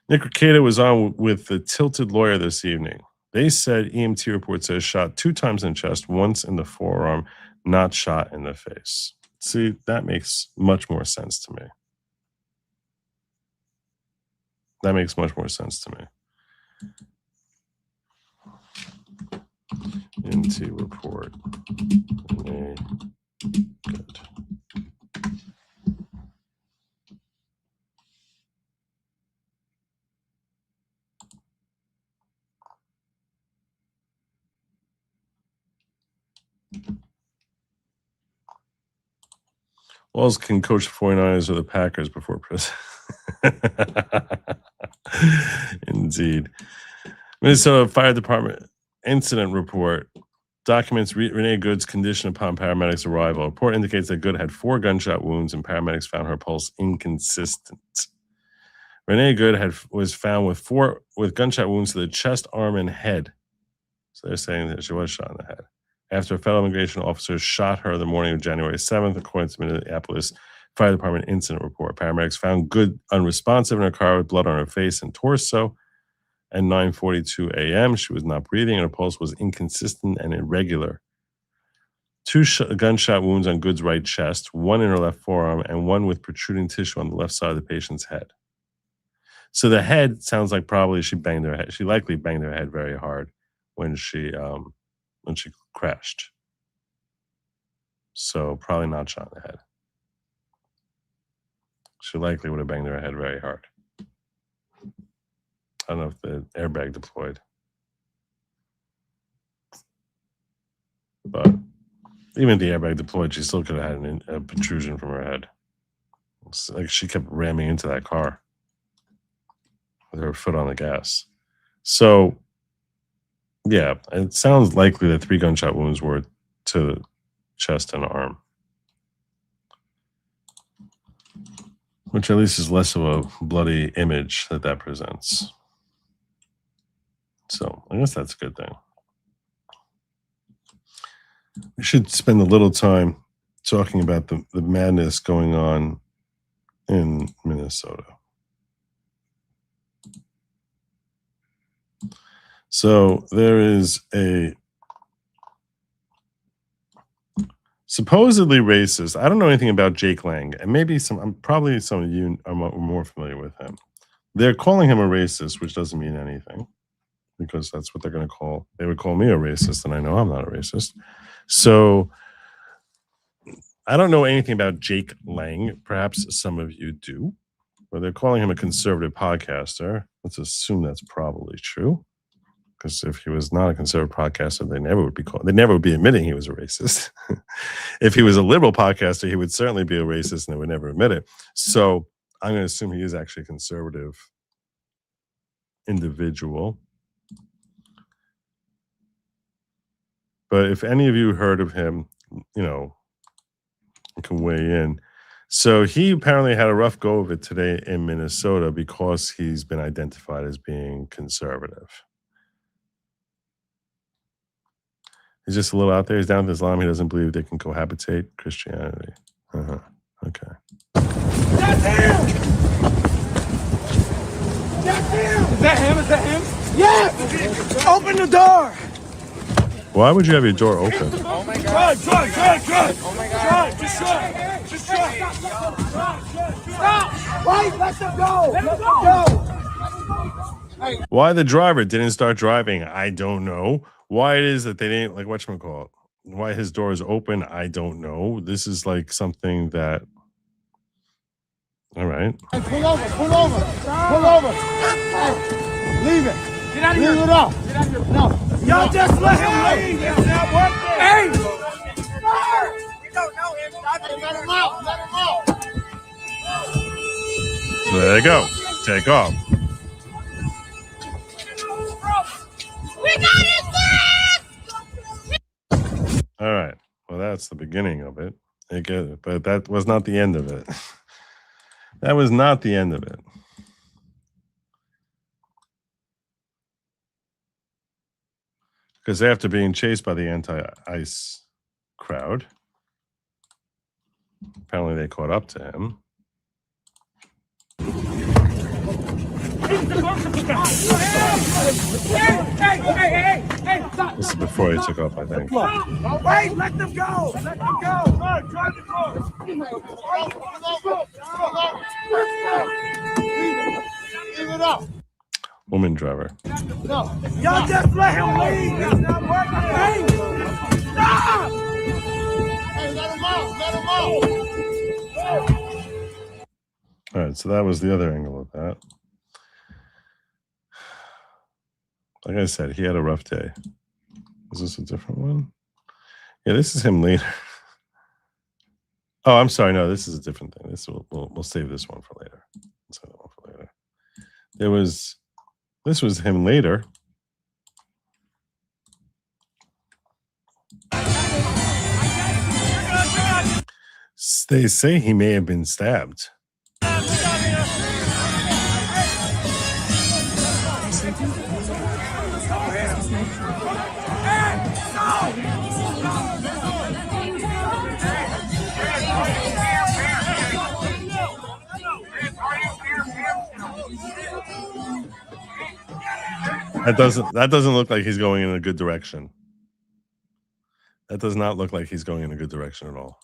Speaker 4: Nick Ricada was on with the Tilted Lawyer this evening. They said EMT report says shot 2 times in the chest, once in the forearm, not shot in the face. See, that makes much more sense to me. That makes much more sense to me. NT report. Okay. Good. Walls can coach the 49ers or the Packers before prison. Indeed. Minnesota Fire Department incident report documents Renee Good's condition upon paramedics' arrival. Report indicates that Good had 4 gunshot wounds and paramedics found her pulse inconsistent. Renee Good was found with gunshot wounds to the chest, arm, and head. So they're saying that she was shot in the head. After a federal immigration officer shot her the morning of January 7th, according to Minneapolis Fire Department incident report. Paramedics found Good unresponsive in her car with blood on her face and torso. At 9:42 a.m., she was not breathing and her pulse was inconsistent and irregular. 2 gunshot wounds on Good's right chest, 1 in her left forearm, and 1 with protruding tissue on the left side of the patient's head. So the head sounds like probably she banged her head. She likely banged her head very hard when she crashed. So probably not shot in the head. She likely would have banged her head very hard. I don't know if the airbag deployed. But even if the airbag deployed, she still could have had a protrusion from her head. It's like she kept ramming into that car with her foot on the gas. So, yeah, it sounds likely that 3 gunshot wounds were to the chest and arm, which at least is less of a bloody image that presents. So I guess that's a good thing. We should spend a little time talking about the madness going on in Minnesota. So there is a supposedly racist. I don't know anything about Jake Lang, and maybe probably some of you are more familiar with him. They're calling him a racist, which doesn't mean anything, because that's what they're going to call. They would call me a racist, and I know I'm not a racist. So I don't know anything about Jake Lang. Perhaps some of you do. But they're calling him a conservative podcaster. Let's assume that's probably true. Because if he was not a conservative podcaster, they never would be admitting he was a racist. If he was a liberal podcaster, he would certainly be a racist and they would never admit it. So I'm going to assume he is actually a conservative individual. But if any of you heard of him, you can weigh in. So he apparently had a rough go of it today in Minnesota because he's been identified as being conservative. He's just a little out there. He's down with Islam. He doesn't believe they can cohabitate Christianity. Okay.
Speaker 8: That's him! That's him! Is that him? Is that him? Yes! Open the door!
Speaker 4: Why would you have your door open?
Speaker 8: Oh my God. Drive. Oh my God. Just drive. Stop! Why? Let them go! Let them go!
Speaker 4: Why the driver didn't start driving, I don't know. Why it is that they didn't, whatchamacallit, why his door is open, I don't know. This is like something that, all right.
Speaker 8: Hey, pull over. Hey, leave it. Get out of here. Leave it up. Get out of here. No. Y'all just let him leave. It's not working. Hey! You don't know him. Let him out.
Speaker 4: So there you go. Take off.
Speaker 8: We got his back!
Speaker 4: All right. Well, that's the beginning of it. But that was not the end of it. That was not the end of it. Because after being chased by the anti-ICE crowd, apparently they caught up to him.
Speaker 8: Hey, stop.
Speaker 4: This is before he took off, I think.
Speaker 8: Wait, let them go. Drive the car. Leave it up.
Speaker 4: woman driver.
Speaker 8: No, y'all just let him leave. It's not working. Hey, stop! Hey, let him out. Let him out.
Speaker 4: All right, so that was the other angle of that. Like I said, he had a rough day. Is this a different one? Yeah, this is him later. Oh, I'm sorry. No, this is a different thing. We'll save this one for later. Let's save that one for later. This was him later. They say he may have been stabbed. That doesn't look like he's going in a good direction. That does not look like he's going in a good direction at all.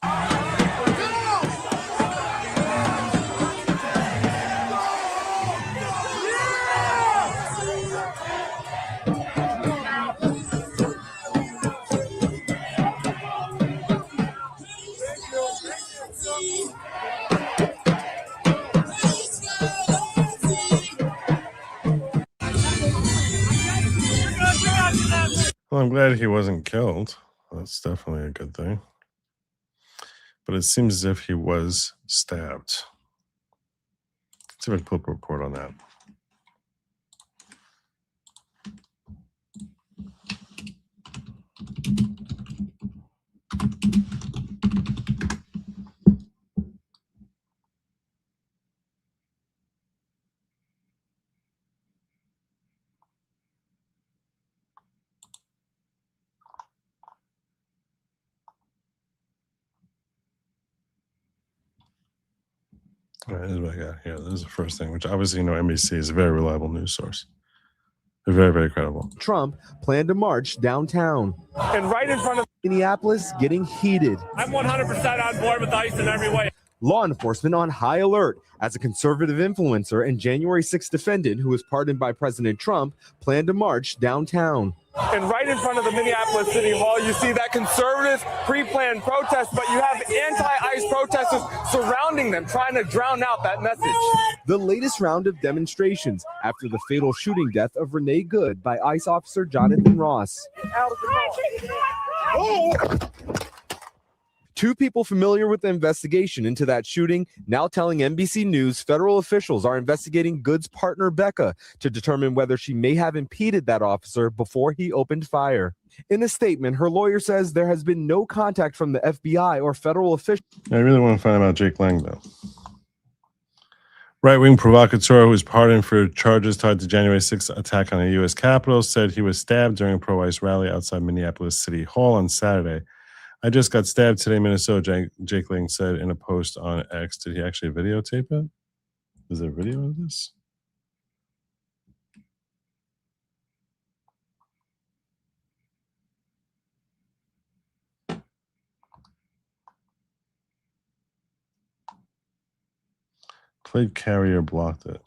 Speaker 4: Well, I'm glad he wasn't killed. That's definitely a good thing. But it seems as if he was stabbed. Let's see if I can pull up a report on that. All right, this is what I got here. This is the first thing, which obviously, NBC is a very reliable news source. They're very, very credible.
Speaker 9: Trump planned to march downtown.
Speaker 10: And right in front of
Speaker 9: Minneapolis getting heated.
Speaker 10: I'm 100% on board with ICE in every way.
Speaker 9: Law enforcement on high alert as a conservative influencer and January 6th defendant who was pardoned by President Trump planned to march downtown.
Speaker 10: And right in front of the Minneapolis City Hall, you see that conservative pre-planned protest, but you have anti-ICE protesters surrounding them, trying to drown out that message.
Speaker 9: The latest round of demonstrations after the fatal shooting death of Renee Good by ICE officer Jonathan Ross. Two people familiar with the investigation into that shooting now telling NBC News federal officials are investigating Good's partner Becca to determine whether she may have impeded that officer before he opened fire. In a statement, her lawyer says there has been no contact from the FBI or federal officials.
Speaker 4: I really want to find out about Jake Lang, though. Right-wing provocateur who was pardoned for charges tied to January 6th attack on a U.S. Capitol said he was stabbed during a pro-ICE rally outside Minneapolis City Hall on Saturday. I just got stabbed today in Minnesota, Jake Lang said in a post on X. Did he actually videotape it? Is there a video of this? Plate carrier blocked it.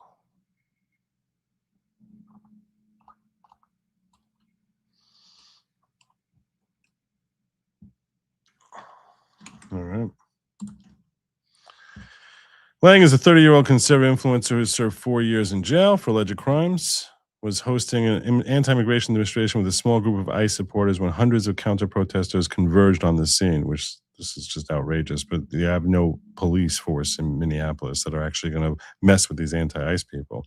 Speaker 4: All right. Lang is a 30-year-old conservative influencer who served 4 years in jail for alleged crimes, was hosting an anti-immigration demonstration with a small group of ICE supporters when hundreds of counter-protesters converged on the scene, which this is just outrageous, but you have no police force in Minneapolis that are actually going to mess with these anti-ICE people.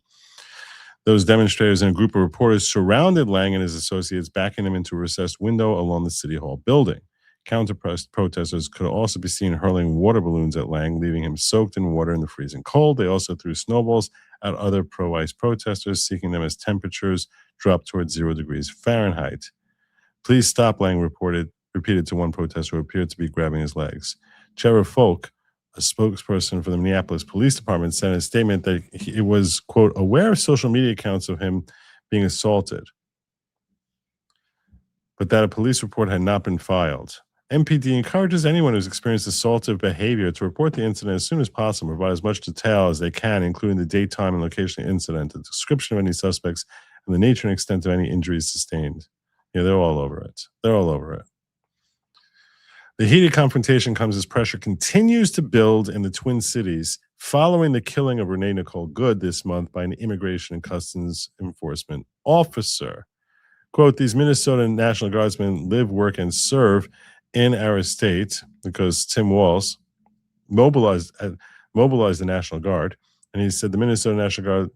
Speaker 4: Those demonstrators and a group of reporters surrounded Lang and his associates, backing him into a recessed window along the City Hall building. Counter-protesters could also be seen hurling water balloons at Lang, leaving him soaked in water in the freezing cold. They also threw snowballs at other pro-ICE protesters, seeking them as temperatures dropped towards 0 degrees Fahrenheit. Please stop, Lang repeated to one protester who appeared to be grabbing his legs. Chera Folk, a spokesperson for the Minneapolis Police Department, said in a statement that it was, quote, aware of social media accounts of him being assaulted, but that a police report had not been filed. MPD encourages anyone who's experienced assaultive behavior to report the incident as soon as possible, provide as much detail as they can, including the date, time, and location of the incident, the description of any suspects, and the nature and extent of any injuries sustained. Yeah, they're all over it. They're all over it. The heated confrontation comes as pressure continues to build in the Twin Cities following the killing of Renee Nicole Good this month by an Immigration and Customs Enforcement officer. Quote, these Minnesota National Guardsmen live, work, and serve in our state because Tim Walz mobilized the National Guard. And he said the Minnesota National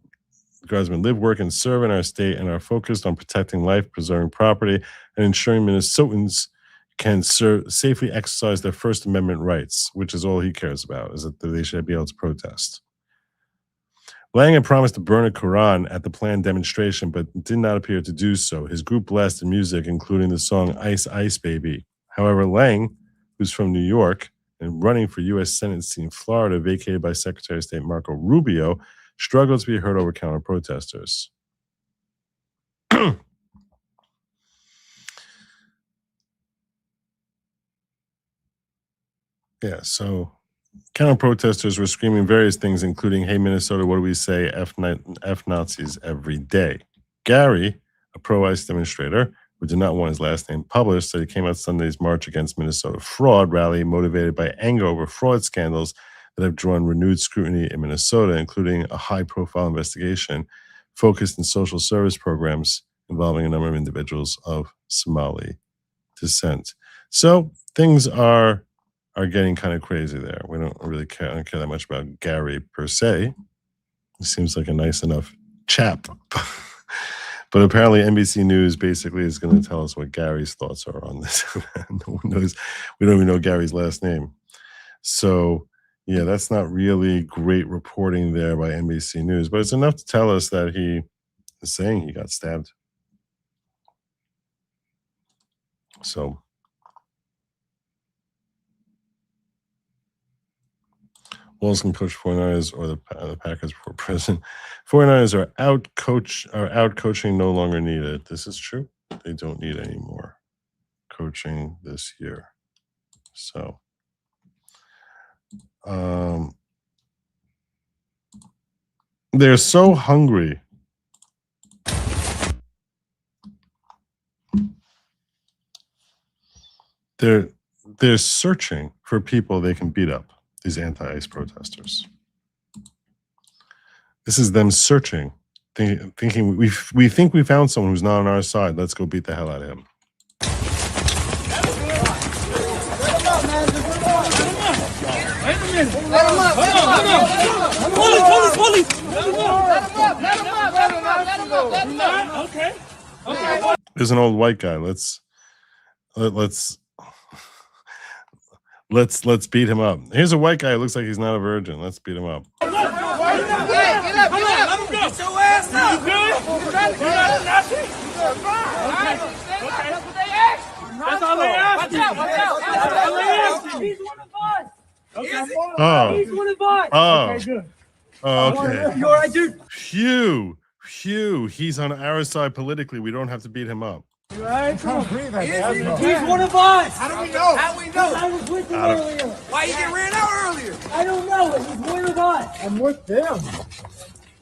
Speaker 4: Guardsmen live, work, and serve in our state and are focused on protecting life, preserving property, and ensuring Minnesotans can safely exercise their First Amendment rights, which is all he cares about, is that they should be able to protest. Lang had promised to burn a Quran at the planned demonstration, but did not appear to do so. His group blasted music, including the song Ice Ice Baby. However, Lang, who's from New York and running for U.S. Senate seat in Florida, vacated by Secretary of State Marco Rubio, struggled to be heard over counter-protesters. Yeah, so counter-protesters were screaming various things, including, hey, Minnesota, what do we say? F Nazis every day. Gary, a pro-ICE demonstrator who did not want his last name published, said he came out Sunday's March Against Minnesota Fraud rally motivated by anger over fraud scandals that have drawn renewed scrutiny in Minnesota, including a high-profile investigation focused in social service programs involving a number of individuals of Somali descent. So things are getting kind of crazy there. We don't really care. I don't care that much about Gary per se. He seems like a nice enough chap. But apparently NBC News basically is going to tell us what Gary's thoughts are on this. No one knows. We don't even know Gary's last name. So, yeah, that's not really great reporting there by NBC News. But it's enough to tell us that he is saying he got stabbed. So, Wolves can push 49ers or the Packers before president. 49ers are out coaching no longer needed. This is true. They don't need any more coaching this year. So they're so hungry. They're searching for people they can beat up. These anti-ICE protesters. This is them searching, thinking we think we found someone who's not on our side. Let's go beat the hell out of him. There's an old white guy. Let's beat him up. Here's a white guy who looks like he's not a virgin. Let's beat him up.
Speaker 8: Get up. Get your ass up. You good? That's all they asked. Watch out. He's one of us. Okay.
Speaker 4: Oh.
Speaker 8: He's one of us.
Speaker 4: Oh.
Speaker 8: Okay, good.
Speaker 4: Oh, okay.
Speaker 8: You all right, dude?
Speaker 4: Phew. He's on our side politically. We don't have to beat him up.
Speaker 8: You all right? He's one of us. How do we know? How we know? I was with him earlier. Why you get ran out earlier? I don't know. He's one of us. I'm with them.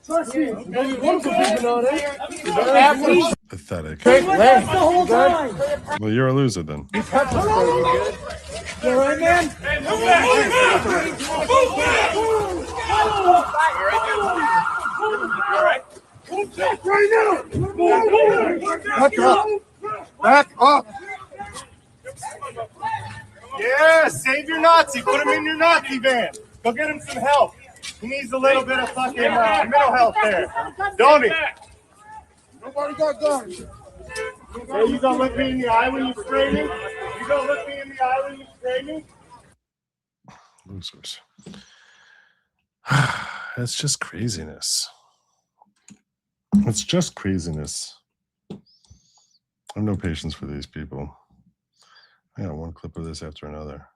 Speaker 8: Trust me. There's wonderful people on there.
Speaker 4: Pathetic.
Speaker 8: He was us the whole time.
Speaker 4: Well, you're a loser then.
Speaker 8: You all right, man? Hey, move back. Move back. All right. Move back right now. Move back.
Speaker 10: Back up. Yeah, save your Nazi. Put him in your Nazi van. Go get him some help. He needs a little bit of fucking mental health there. Don't he? Nobody got guns. Hey, you gonna look me in the eye when you spray me? You gonna look me in the eye when you spray me?
Speaker 4: Losers. That's just craziness. It's just craziness. I have no patience for these people. I got one clip of this after another.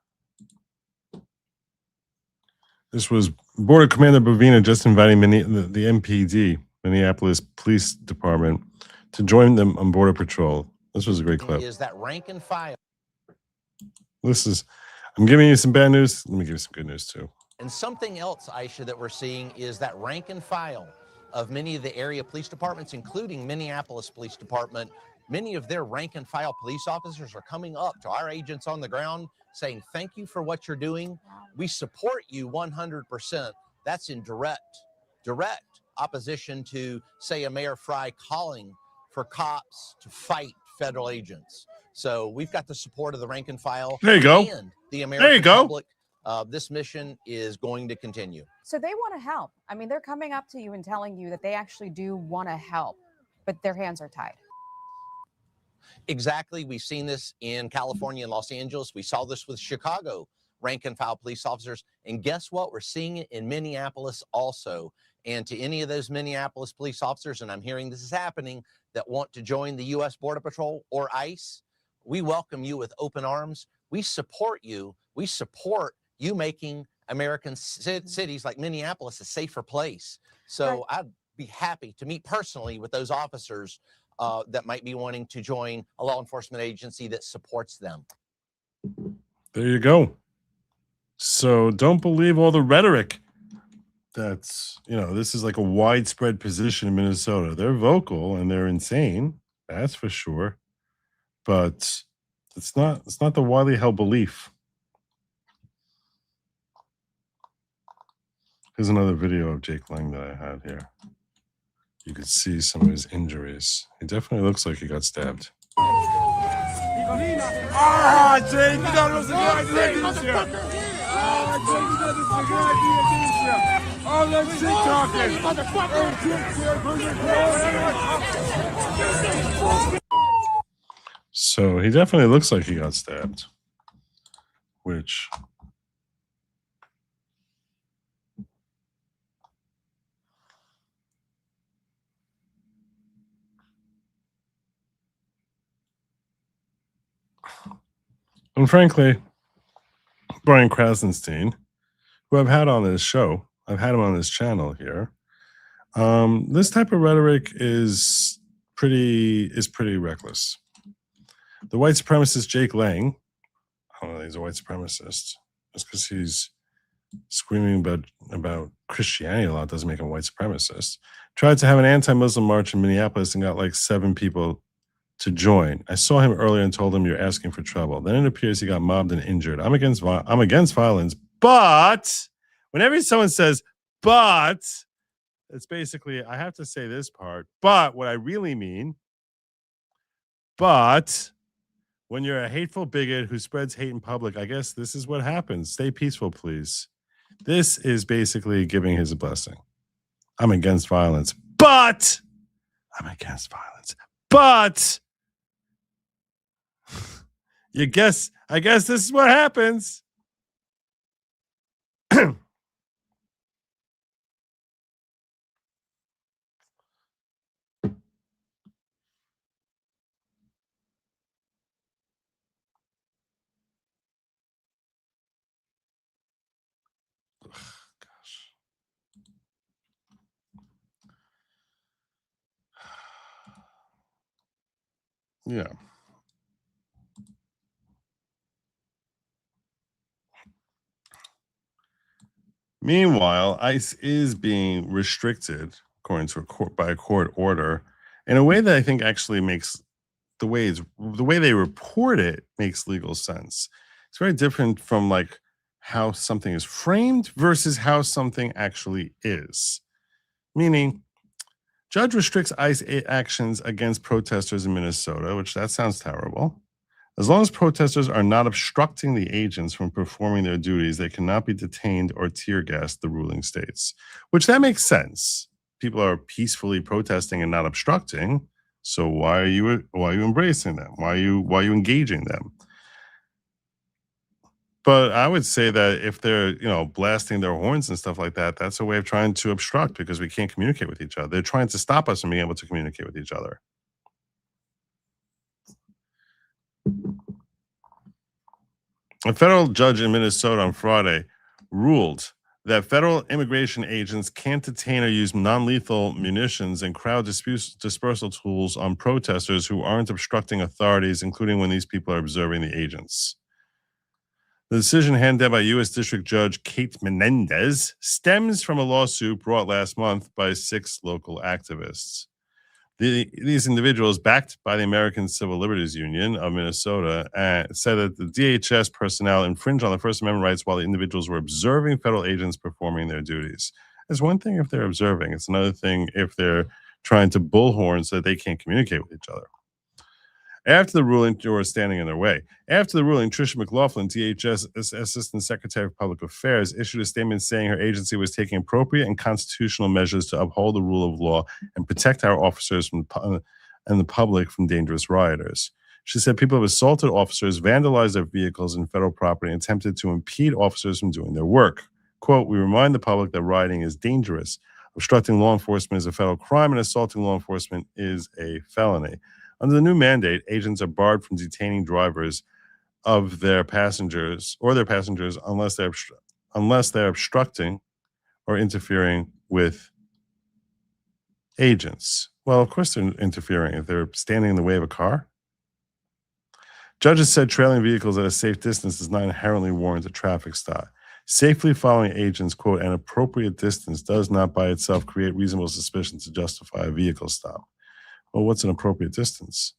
Speaker 4: This was Border Commander Bovina just inviting the MPD, Minneapolis Police Department, to join them on Border Patrol. This was a great clip.
Speaker 11: Is that rank and file?
Speaker 4: I'm giving you some bad news. Let me give you some good news too.
Speaker 11: And something else, Aisha, that we're seeing is that rank and file of many of the area police departments, including Minneapolis Police Department. Many of their rank and file police officers are coming up to our agents on the ground saying, thank you for what you're doing. We support you 100%. That's in direct opposition to, say, a Mayor Fry calling for cops to fight federal agents. So we've got the support of the rank and file.
Speaker 4: There you go.
Speaker 11: And the American public. This mission is going to continue.
Speaker 12: So they want to help. I mean, they're coming up to you and telling you that they actually do want to help, but their hands are tied.
Speaker 11: Exactly. We've seen this in California and Los Angeles. We saw this with Chicago rank and file police officers. And guess what? We're seeing it in Minneapolis also. And to any of those Minneapolis police officers, and I'm hearing this is happening, that want to join the U.S. Border Patrol or ICE, we welcome you with open arms. We support you. We support you making American cities like Minneapolis a safer place. So I'd be happy to meet personally with those officers that might be wanting to join a law enforcement agency that supports them.
Speaker 4: There you go. So don't believe all the rhetoric. That's, this is like a widespread position in Minnesota. They're vocal and they're insane. That's for sure. But it's not the widely held belief. Here's another video of Jake Lang that I had here. You could see some of his injuries. He definitely looks like he got stabbed.
Speaker 8: Ah, Jake, you thought it was a good idea, didn't you? Ah, Jake, you thought it was a good idea, didn't you? All that shit talking.
Speaker 4: So he definitely looks like he got stabbed. Which... And frankly, Brian Krasenstein, who I've had on this show, I've had him on this channel here. This type of rhetoric is pretty reckless. The white supremacist Jake Lang, I don't know, he's a white supremacist. Just because he's screaming about Christianity a lot doesn't make him a white supremacist. Tried to have an anti-Muslim march in Minneapolis and got like 7 people to join. I saw him earlier and told him you're asking for trouble. Then it appears he got mobbed and injured. I'm against violence, but whenever someone says but, it's basically I have to say this part. But what I really mean, but when you're a hateful bigot who spreads hate in public, I guess this is what happens. Stay peaceful, please. This is basically giving his blessing. I'm against violence, but I'm against violence, but I guess this is what happens. Yeah. Meanwhile, ICE is being restricted, according to by a court order, in a way that I think actually makes the way they report it makes legal sense. It's very different from like how something is framed versus how something actually is. Meaning, judge restricts ICE actions against protesters in Minnesota, which that sounds terrible. As long as protesters are not obstructing the agents from performing their duties, they cannot be detained or tear gassed, the ruling states, which that makes sense. People are peacefully protesting and not obstructing. So why are you embracing them? Why are you engaging them? But I would say that if they're, blasting their horns and stuff like that, that's a way of trying to obstruct because we can't communicate with each other. They're trying to stop us from being able to communicate with each other. A federal judge in Minnesota on Friday ruled that federal immigration agents can't detain or use non-lethal munitions and crowd dispersal tools on protesters who aren't obstructing authorities, including when these people are observing the agents. The decision handed down by U.S. District Judge Kate Menendez stems from a lawsuit brought last month by 6 local activists. These individuals, backed by the American Civil Liberties Union of Minnesota, said that the DHS personnel infringed on the First Amendment rights while the individuals were observing federal agents performing their duties. It's one thing if they're observing. It's another thing if they're trying to bullhorn so that they can't communicate with each other. After the ruling, or standing in their way. After the ruling, Tricia McLaughlin, DHS Assistant Secretary of Public Affairs, issued a statement saying her agency was taking appropriate and constitutional measures to uphold the rule of law and protect our officers and the public from dangerous rioters. She said people have assaulted officers, vandalized their vehicles and federal property, and attempted to impede officers from doing their work. Quote, "We remind the public that rioting is dangerous. Obstructing law enforcement is a federal crime, and assaulting law enforcement is a felony. Under the new mandate, agents are barred from detaining drivers of their passengers unless they're obstructing or interfering with agents." Well, of course they're interfering if they're standing in the way of a car. Judges said trailing vehicles at a safe distance does not inherently warrant a traffic stop. Safely following agents, quote, "an appropriate distance does not by itself create reasonable suspicion to justify a vehicle stop." Well, what's an appropriate distance?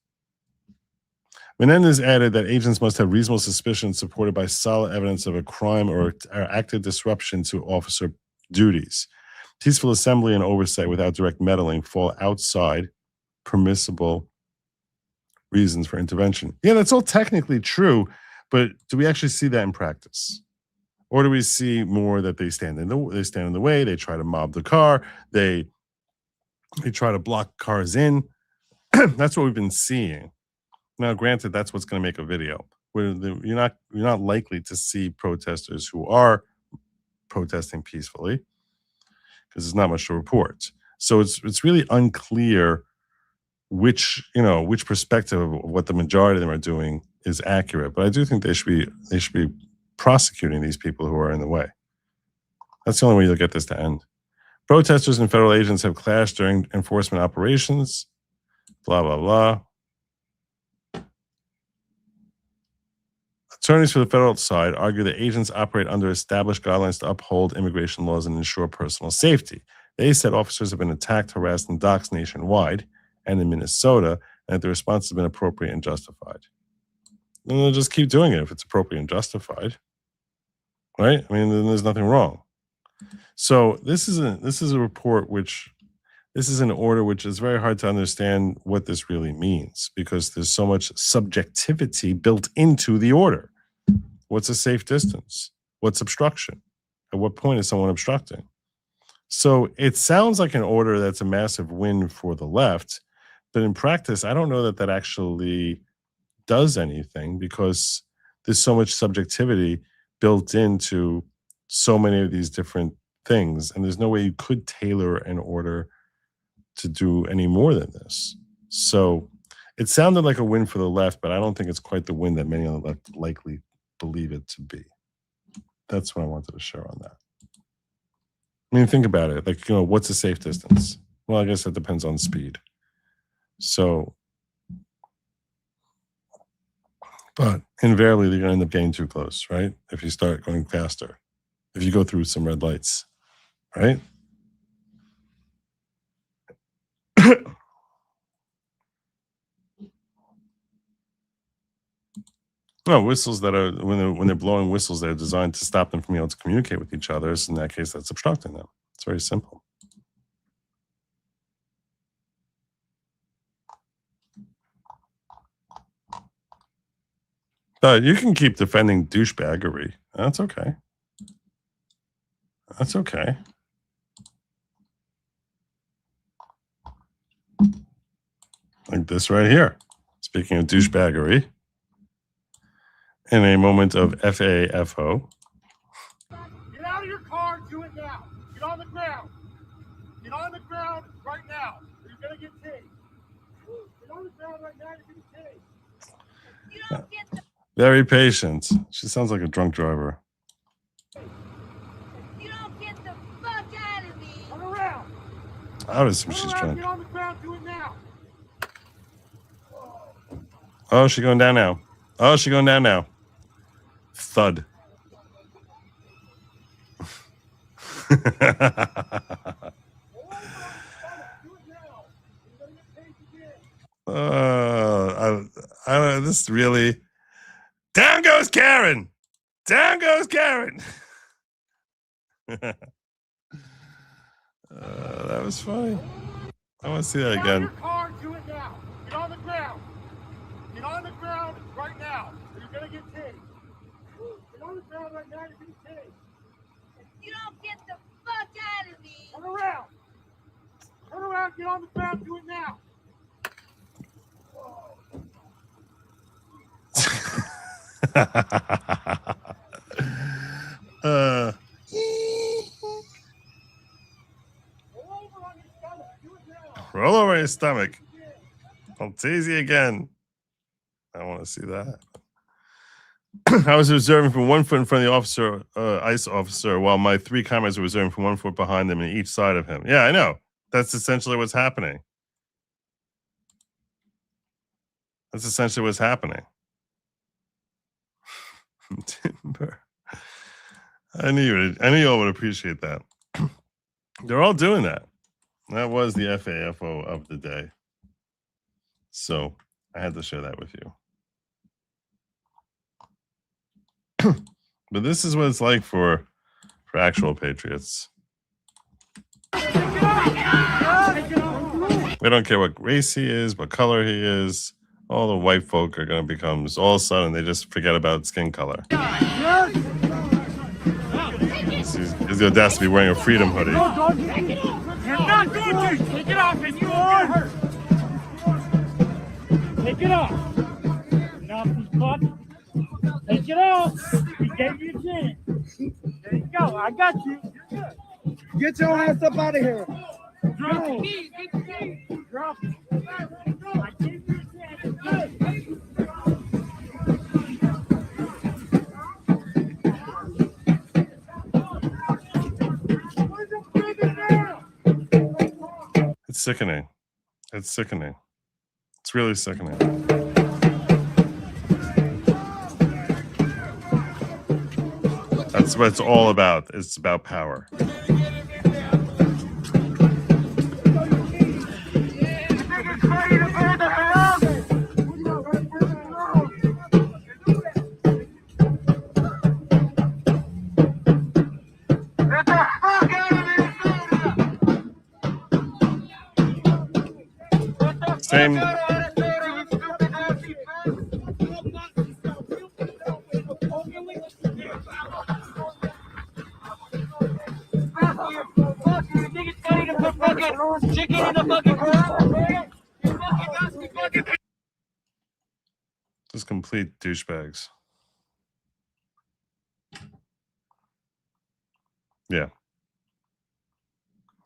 Speaker 4: Menendez added that agents must have reasonable suspicion supported by solid evidence of a crime or active disruption to officer duties. Peaceful assembly and oversight without direct meddling fall outside permissible reasons for intervention. Yeah, that's all technically true, but do we actually see that in practice? Or do we see more that they stand in the way, they try to mob the car, they try to block cars in? That's what we've been seeing. Now, granted, that's what's going to make a video. You're not likely to see protesters who are protesting peacefully because there's not much to report. So it's really unclear which perspective of what the majority of them are doing is accurate. But I do think they should be prosecuting these people who are in the way. That's the only way you'll get this to end. Protesters and federal agents have clashed during enforcement operations. Blah, blah, blah. Attorneys for the federal side argue that agents operate under established guidelines to uphold immigration laws and ensure personal safety. They said officers have been attacked, harassed, and doxxed nationwide and in Minnesota, and that the response has been appropriate and justified. And they'll just keep doing it if it's appropriate and justified, right? I mean, then there's nothing wrong. So this is a report which. This is an order which is very hard to understand what this really means because there's so much subjectivity built into the order. What's a safe distance? What's obstruction? At what point is someone obstructing? So it sounds like an order that's a massive win for the left, but in practice, I don't know that that actually does anything because there's so much subjectivity built into so many of these different things, and there's no way you could tailor an order to do any more than this. So it sounded like a win for the left, but I don't think it's quite the win that many on the left likely believe it to be. That's what I wanted to share on that. I mean, think about it. Like, what's a safe distance? Well, I guess that depends on speed. So, but invariably, you're going to end up getting too close, right? If you start going faster, if you go through some red lights, right? No, whistles that are, when they're blowing whistles that are designed to stop them from being able to communicate with each other. So in that case, that's obstructing them. It's very simple. But you can keep defending douchebaggery. That's okay. That's okay. Like this right here. Speaking of douchebaggery, in a moment of FAFO.
Speaker 10: Get out of your car and do it now. Get on the ground. Get on the ground right now. Or you're going to get tased. Get on the ground right now. You're going to get tased. You don't get the...
Speaker 4: Very patient. She sounds like a drunk driver.
Speaker 8: You don't get the fuck out of me. Turn around.
Speaker 4: I would assume she's drunk.
Speaker 10: Get on the ground. Do it now.
Speaker 4: Oh, she's going down now. Oh, she's going down now. Thud. I don't know. This really. Down goes Karen. Down goes Karen. That was funny. I want to see that
Speaker 10: Get
Speaker 4: again.
Speaker 10: on your car, do it now. Get on the ground. Get on the ground right now. Or you're gonna get tased. Get on the ground right now. You're gonna get tased.
Speaker 8: You don't get the fuck out of me.
Speaker 10: Turn around. Turn around. Get on the ground. Do it now.
Speaker 4: Roll over on your stomach. I'll tease you again. I want to see that. I was observing from 1 foot in front of the officer, ICE officer, while my 3 comrades were observing from 1 foot behind them and each side of him. Yeah, I know. That's essentially what's happening. That's essentially what's happening. Timber. I knew you all would appreciate that. They're all doing that. That was the FAFO of the day. So I had to share that with you. But this is what it's like for actual patriots. We don't care what race he is, what color he is. All the white folk are going to become, all of a sudden, they just forget about skin color. He's the audacity to be wearing a freedom hoodie.
Speaker 8: You're not going to. Take it off and you are hurt. Take it off. Get off this butt. Take it off. He gave you a chance. There you go. I got you. You're good. Get your ass up out of here. Drop it. Drop it. I gave you a chance.
Speaker 4: It's sickening. It's sickening. It's really sickening. That's what it's all about. It's about power. Same. Just complete douchebags. Yeah.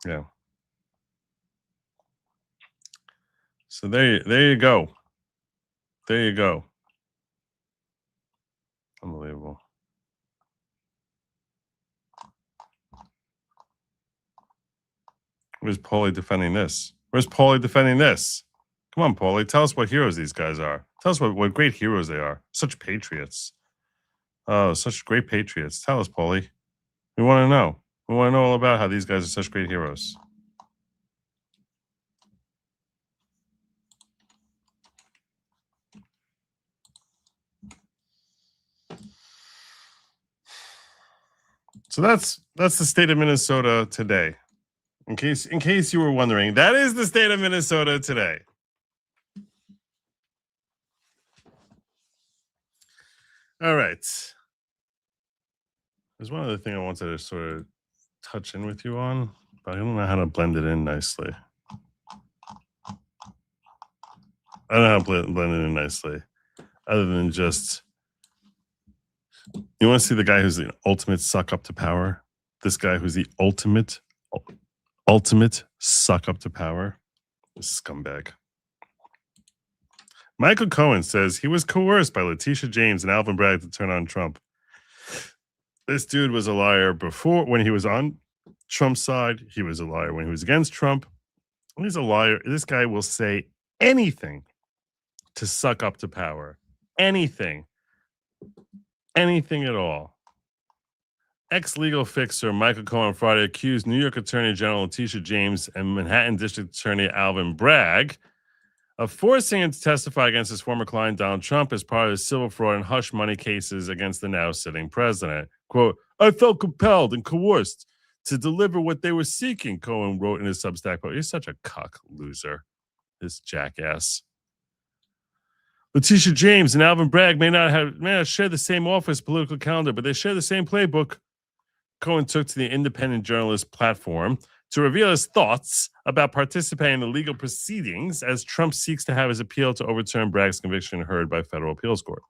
Speaker 4: Yeah. So there you go. There you go. Unbelievable. Where's Paulie defending this? Where's Paulie defending this? Come on, Paulie. Tell us what heroes these guys are. Tell us what great heroes they are. Such patriots. Oh, such great patriots. Tell us, Paulie. We want to know. We want to know all about how these guys are such great heroes. So that's the state of Minnesota today. In case you were wondering, that is the state of Minnesota today. All right. There's one other thing I wanted to sort of touch in with you on, but I don't know how to blend it in nicely. I don't know how to blend it in nicely, other than just, you want to see the guy who's the ultimate suck up to power? This guy who's the ultimate suck up to power? This scumbag. Michael Cohen says he was coerced by Letitia James and Alvin Bragg to turn on Trump. This dude was a liar before, when he was on Trump's side. He was a liar when he was against Trump. He's a liar. This guy will say anything to suck up to power. Anything. Anything at all. Ex-legal fixer Michael Cohen Friday accused New York Attorney General Letitia James and Manhattan District Attorney Alvin Bragg of forcing him to testify against his former client Donald Trump as part of his civil fraud and hush money cases against the now sitting president. Quote, I felt compelled and coerced to deliver what they were seeking, Cohen wrote in his Substack post. He's such a cuck loser, this jackass. Letitia James and Alvin Bragg may not share the same office political calendar, but they share the same playbook. Cohen took to the independent journalist platform to reveal his thoughts about participating in the legal proceedings as Trump seeks to have his appeal to overturn Bragg's conviction heard by federal appeals court.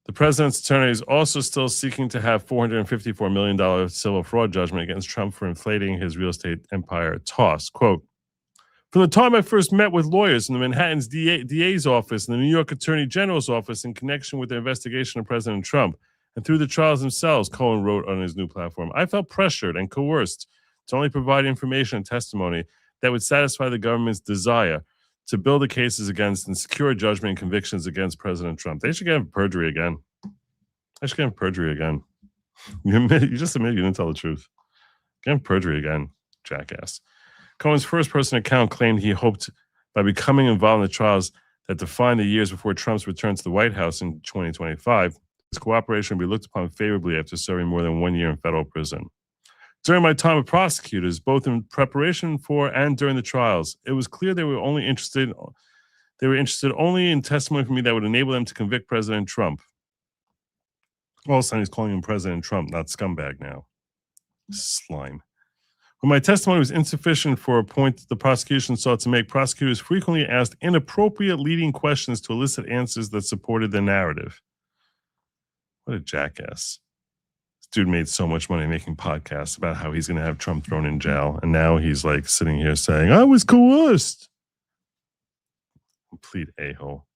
Speaker 4: The president's attorney is also still seeking to have $454 million civil fraud judgment against Trump for inflating his real estate empire toss. Quote, from the time I first met with lawyers in the Manhattan's DA's office and the New York Attorney General's office in connection with the investigation of President Trump, and through the trials themselves, Cohen wrote on his new platform, I felt pressured and coerced to only provide information and testimony that would satisfy the government's desire to build the cases against and secure judgment and convictions against President Trump. They should get him for perjury again. They should get him for perjury again. You just admitted you didn't tell the truth. Get him for perjury again, jackass. Cohen's first-person account claimed he hoped by becoming involved in the trials that defined the years before Trump's return to the White House in 2025, his cooperation will be looked upon favorably after serving more than 1 year in federal prison. During my time with prosecutors, both in preparation for and during the trials, it was clear they were interested only in testimony from me that would enable them to convict President Trump. All of a sudden, he's calling him President Trump, not scumbag now. Slime. When my testimony was insufficient for a point the prosecution sought to make, prosecutors frequently asked inappropriate leading questions to elicit answers that supported their narrative. What a jackass. This dude made so much money making podcasts about how he's going to have Trump thrown in jail. And now he's like sitting here saying, I was coerced. Complete a-hole.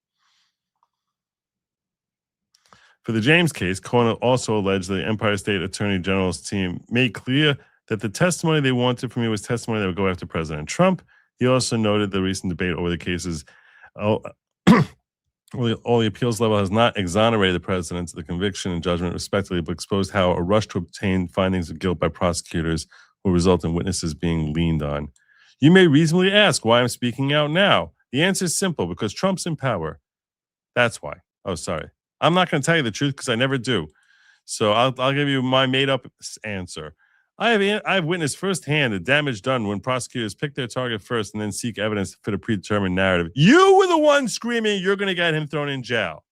Speaker 4: For the James case, Cohen also alleged that the Empire State Attorney General's team made clear that the testimony they wanted from me was testimony that would go after President Trump. He also noted the recent debate over the cases. All the appeals level has not exonerated the president of the conviction and judgment respectively, but exposed how a rush to obtain findings of guilt by prosecutors will result in witnesses being leaned on. You may reasonably ask why I'm speaking out now. The answer is simple, because Trump's in power. That's why. Oh, sorry. I'm not going to tell you the truth because I never do. So I'll give you my made-up answer. I've witnessed firsthand the damage done when prosecutors pick their target first and then seek evidence to fit a predetermined narrative. You were the one screaming you're going to get him thrown in jail.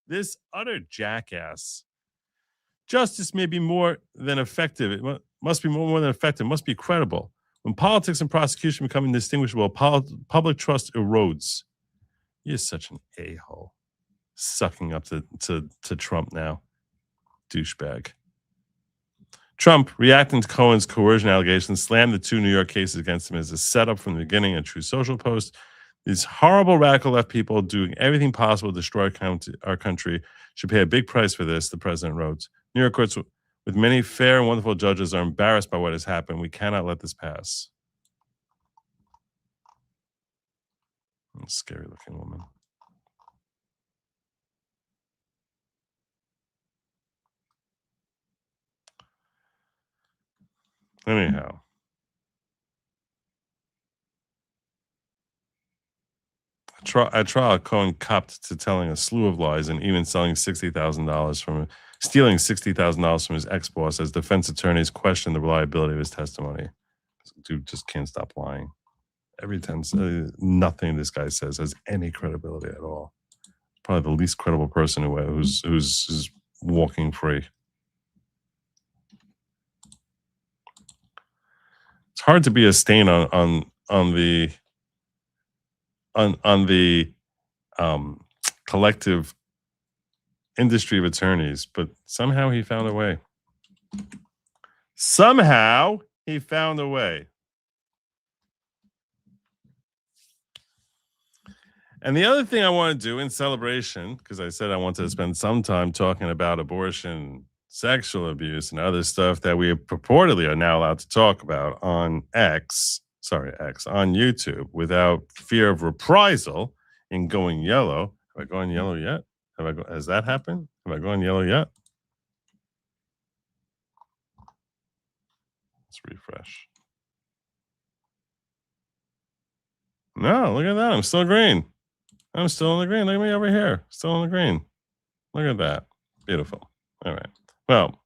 Speaker 4: This utter jackass. Justice may be more than effective. It must be more than effective. It must be credible. When politics and prosecution become indistinguishable, public trust erodes. You're such an a-hole. Sucking up to Trump now. Douchebag. Trump, reacting to Cohen's coercion allegations, slammed the 2 New York cases against him as a setup from the beginning, a True Social post. These horrible radical left people doing everything possible to destroy our country should pay a big price for this, the president wrote. New York courts with many fair and wonderful judges are embarrassed by what has happened. We cannot let this pass. Scary looking woman. Anyhow. At trial, Cohen copped to telling a slew of lies and even stealing $60,000 from his ex-boss as defense attorneys questioned the reliability of his testimony. This dude just can't stop lying. Every time, nothing this guy says has any credibility at all. Probably the least credible person who's walking free. It's hard to be a stain on the collective industry of attorneys, but somehow he found a way. Somehow he found a way. And the other thing I want to do in celebration, because I said I wanted to spend some time talking about abortion, sexual abuse, and other stuff that we purportedly are now allowed to talk about on on YouTube without fear of reprisal in going yellow. Have I gone yellow yet? Has that happened? Have I gone yellow yet? Let's refresh. No, look at that. I'm still green. I'm still in the green. Look at me over here. Still in the green. Look at that. Beautiful. All right. Well,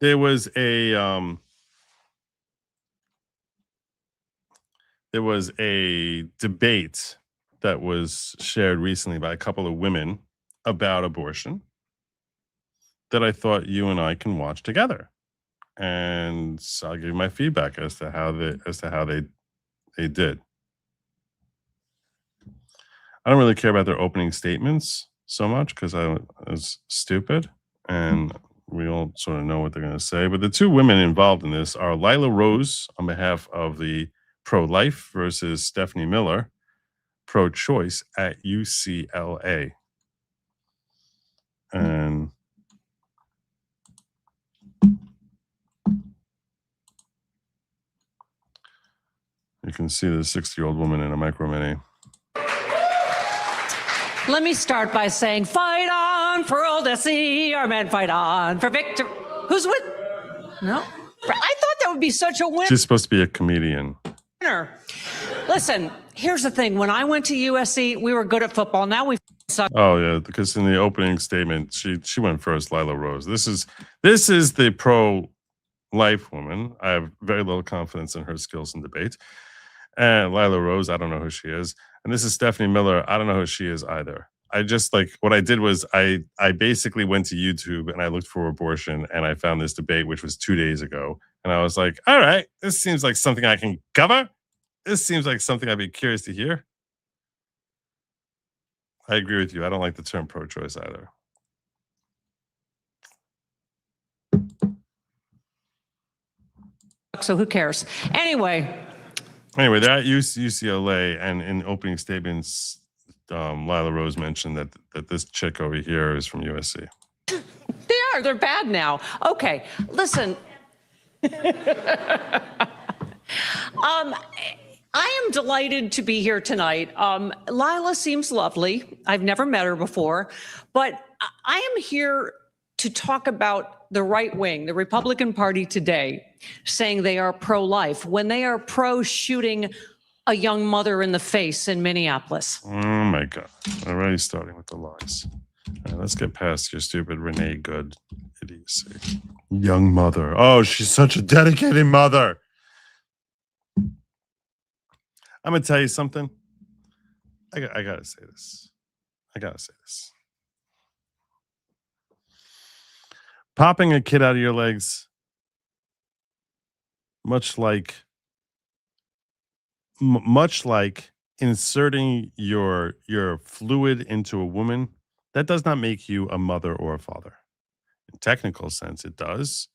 Speaker 4: there was a debate that was shared recently by a couple of women about abortion that I thought you and I can watch together, and so I'll give you my feedback as to how they did. I don't really care about their opening statements so much because I was stupid, and we all sort of know what they're going to say. But the two women involved in this are Lila Rose on behalf of the pro-life versus Stephanie Miller, pro-choice at UCLA. And you can see the 60-year-old woman in a micro mini.
Speaker 13: Let me start by saying, fight on for old SE, our men fight on for victory. Who's with? No. I thought that would be such a winner.
Speaker 4: She's supposed to be a comedian.
Speaker 13: Listen, here's the thing. When I went to USC, we were good at football. Now we suck.
Speaker 4: Oh, yeah, because in the opening statement, she went first, Lila Rose. This is the pro-life woman. I have very little confidence in her skills in debate. And Lila Rose, I don't know who she is. And this is Stephanie Miller. I don't know who she is either. I just what I did was I basically went to YouTube and I looked for abortion and I found this debate, which was 2 days ago. And I was like, all right, this seems like something I can cover. This seems like something I'd be curious to hear. I agree with you. I don't like the term pro-choice either.
Speaker 13: So who cares? Anyway,
Speaker 4: they're at UCLA, and in opening statements, Lila Rose mentioned that this chick over here is from USC.
Speaker 13: they're bad now. Okay, listen. I am delighted to be here tonight. Lila seems lovely. I've never met her before, but I am here to talk about the right wing, the Republican Party today, saying they are pro-life when they are pro-shooting a young mother in the face in Minneapolis.
Speaker 4: Oh my God. Already starting with the lies. All right, let's get past your stupid Renee Good idiocy. Young mother. Oh, she's such a dedicated mother. I'm going to tell you something. I got to say this. Popping a kid out of your legs, much like inserting your fluid into a woman, that does not make you a mother or a father. In technical sense, it does.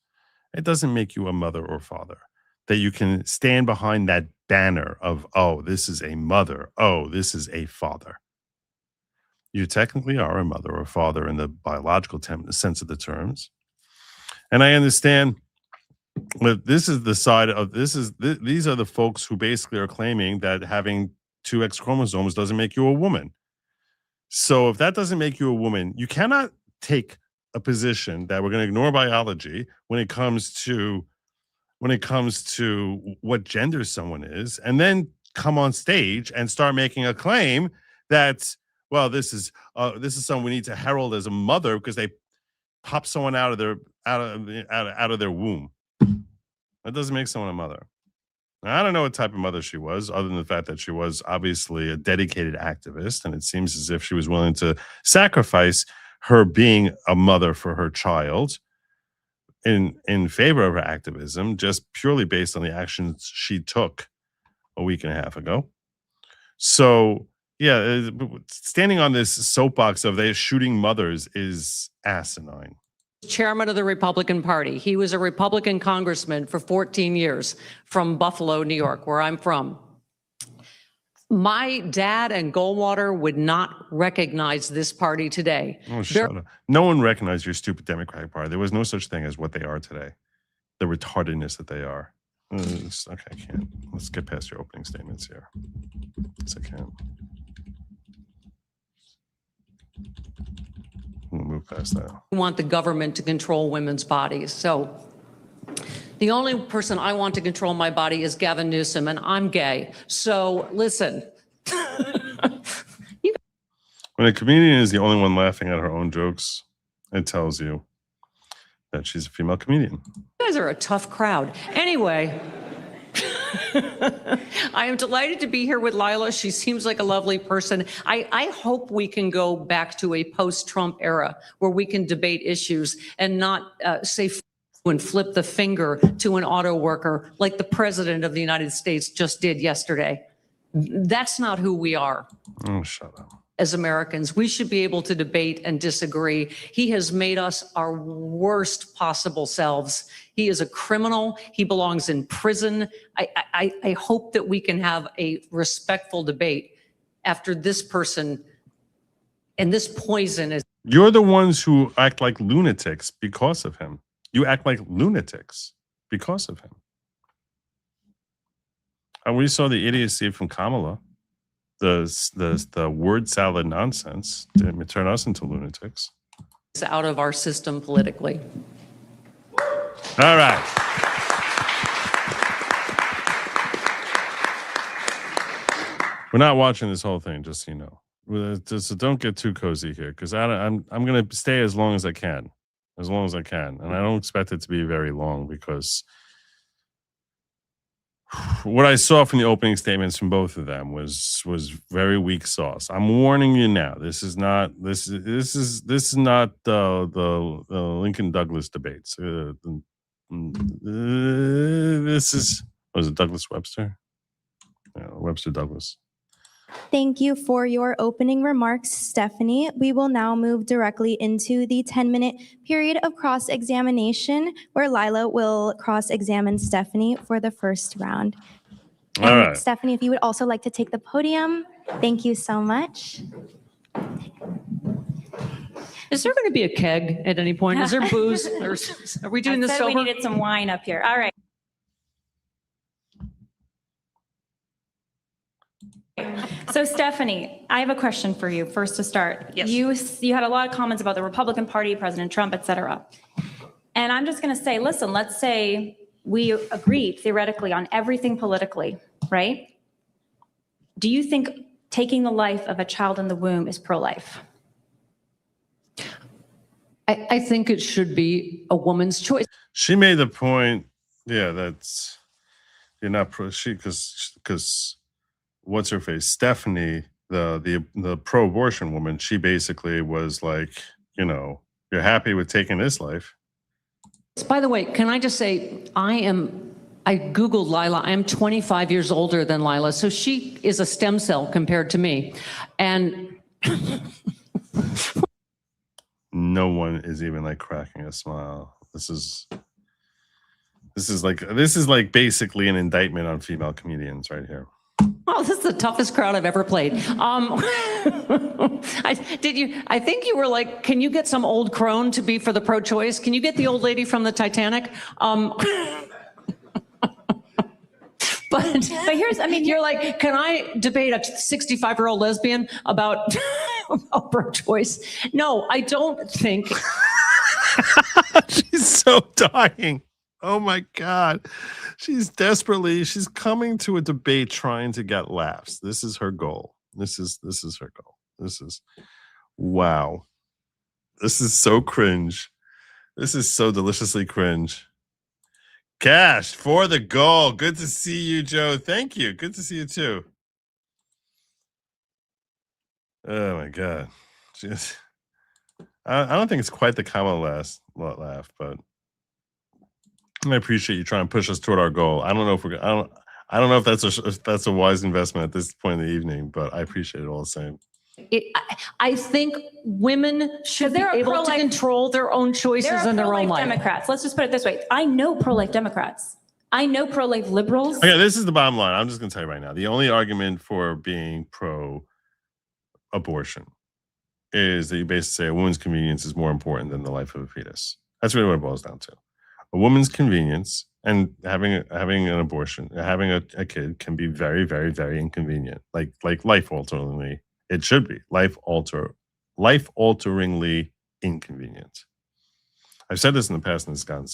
Speaker 4: It doesn't make you a mother or father. That you can stand behind that banner of, oh, this is a mother. Oh, this is a father. You technically are a mother or father in the biological sense of the terms. And I understand that this is the side of these are the folks who basically are claiming that having two X chromosomes doesn't make you a woman. So if that doesn't make you a woman, you cannot take a position that we're going to ignore biology when it comes to what gender someone is, and then come on stage and start making a claim that, well, this is someone we need to herald as a mother because they pop someone out of their womb. That doesn't make someone a mother. Now, I don't know what type of mother she was, other than the fact that she was obviously a dedicated activist, and it seems as if she was willing to sacrifice her being a mother for her child in favor of her activism, just purely based on the actions she took a week and a half ago. So, yeah, standing on this soapbox of they shooting mothers is asinine.
Speaker 13: Chairman of the Republican Party. He was a Republican congressman for 14 years from Buffalo, New York, where I'm from. My dad and Goldwater would not recognize this party today.
Speaker 4: Oh, shut up. No one recognized your stupid Democratic Party. There was no such thing as what they are today. The retardedness that they are. Okay, I can't. Let's get past your opening statements here. Yes, I can. We'll move past that.
Speaker 13: We want the government to control women's bodies. So the only person I want to control my body is Gavin Newsom, and I'm gay. So listen.
Speaker 4: When a comedian is the only one laughing at her own jokes, it tells you that she's a female comedian.
Speaker 13: You guys are a tough crowd. Anyway, I am delighted to be here with Lila. She seems like a lovely person. I hope we can go back to a post-Trump era where we can debate issues and not say and flip the finger to an auto worker like the president of the United States just did yesterday. That's not who we are.
Speaker 4: Oh, shut up.
Speaker 13: As Americans, we should be able to debate and disagree. He has made us our worst possible selves. He is a criminal. He belongs in prison. I hope that we can have a respectful debate after this person and this poison is.
Speaker 4: You're the ones who act like lunatics because of him. You act like lunatics because of him. And we saw the idiocy from Kamala. The word salad nonsense didn't turn us into lunatics.
Speaker 13: It's out of our system politically.
Speaker 4: All right. We're not watching this whole thing, just so you know. So don't get too cozy here, because I'm going to stay as long as I can, and I don't expect it to be very long, because what I saw from the opening statements from both of them was very weak sauce. I'm warning you now. This is not the Lincoln Douglas debates. This is, was it Douglas Webster? Yeah, Webster Douglas.
Speaker 14: Thank you for your opening remarks, Stephanie. We will now move directly into the 10-minute period of cross-examination, where Lila will cross-examine Stephanie for the first round.
Speaker 4: All right.
Speaker 14: Stephanie, if you would also like to take the podium, thank you so much.
Speaker 13: Is there going to be a keg at any point? Is there booze? Are we doing this sober?
Speaker 15: We needed some wine up here. All right. So Stephanie, I have a question for you first to start.
Speaker 13: Yes.
Speaker 15: You had a lot of comments about the Republican Party, President Trump, et cetera. And I'm just going to say, listen, let's say we agreed theoretically on everything politically, right? Do you think taking the life of a child in the womb is pro-life?
Speaker 13: I think it should be a woman's choice.
Speaker 4: She made the point, yeah, that's, you're not pro, because what's her face? Stephanie, the pro-abortion woman, she basically was like, you know, you're happy with taking this life.
Speaker 13: By the way, can I just say, I Googled Lila. I am 25 years older than Lila, so she is a stem cell compared to me. And
Speaker 4: no one is even like cracking a smile. This is like basically an indictment on female comedians right here.
Speaker 13: oh, this is the toughest crowd I've ever played. I think you were like, can you get some old crone to be for the pro-choice? Can you get the old lady from the Titanic? But here's, I mean, you're like, can I debate a 65-year-old lesbian about pro-choice? No, I don't think.
Speaker 4: She's so dying. Oh my God. She's coming to a debate trying to get laughs. This is her goal. This is her goal. Wow. This is so cringe. This is so deliciously cringe. Cash for the goal. Good to see you, Joe. Thank you. Good to see you too. Oh my God. I don't think it's quite the Kamala laugh, but I appreciate you trying to push us toward our goal. I don't know if that's a wise investment at this point in the evening, but I appreciate it all the same.
Speaker 13: I think women should be able to control their own choices in their own life.
Speaker 15: Democrats. Let's just put it this way. I know pro-life Democrats. I know pro-life liberals.
Speaker 4: Okay, this is the bottom line. I'm just going to tell you right now. The only argument for being pro-abortion is that you basically say a woman's convenience is more important than the life of a fetus. That's really what it boils down to. A woman's convenience and having an abortion, having a kid can be very, very, very inconvenient. Like life altering. It should be life altering. life-alteringly inconvenient. I've said this in the past, and it's gotten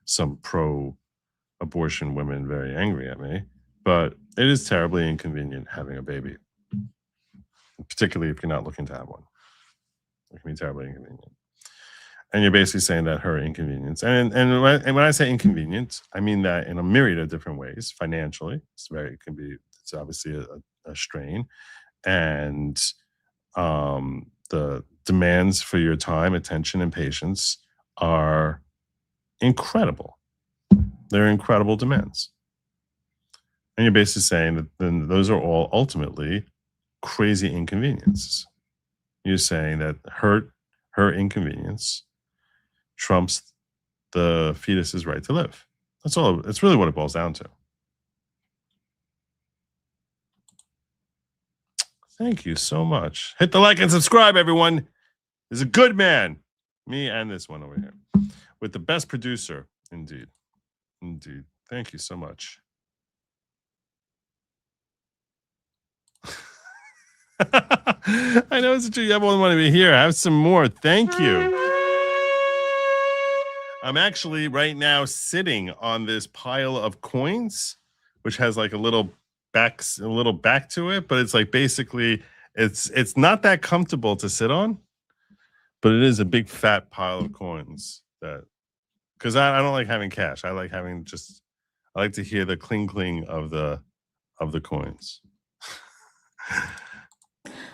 Speaker 4: some pro-abortion women very angry at me, but it is terribly inconvenient having a baby, particularly if you're not looking to have one. It can be terribly inconvenient. And you're basically saying that her inconvenience, and when I say inconvenience, I mean that in a myriad of different ways. Financially, it's obviously a strain, and the demands for your time, attention, and patience are incredible. They're incredible demands. And you're basically saying that then those are all ultimately crazy inconveniences. You're saying that her inconvenience trumps the fetus's right to live. That's all. It's really what it boils down to. Thank you so much. Hit the like and subscribe, everyone. There's a good man. Me and this one over here. With the best producer. Indeed. Indeed. Thank you so much. I know it's true. Everyone want to be here. Have some more. Thank you. I'm actually right now sitting on this pile of coins, which has like a little back to it, but it's like basically it's not that comfortable to sit on, but it is a big fat pile of coins that because I don't like having cash. I like to hear the cling of the coins.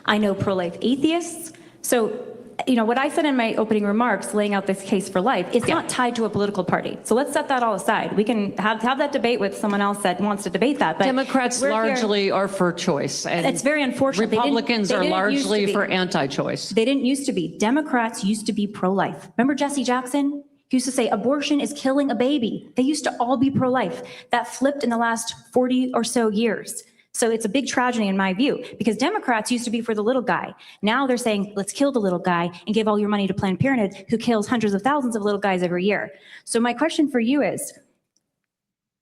Speaker 15: I know pro-life atheists. So, what I said in my opening remarks, laying out this case for life, it's not tied to a political party. So let's set that all aside. We can have that debate with someone else that wants to debate that. But
Speaker 13: Democrats largely are for choice. And
Speaker 15: it's very unfortunate.
Speaker 13: Republicans are largely for anti-choice.
Speaker 15: They didn't used to be. Democrats used to be pro-life. Remember Jesse Jackson? He used to say abortion is killing a baby. They used to all be pro-life. That flipped in the last 40 or so years. So it's a big tragedy in my view, because Democrats used to be for the little guy. Now they're saying, let's kill the little guy and give all your money to Planned Parenthood, who kills hundreds of thousands of little guys every year. So my question for you is,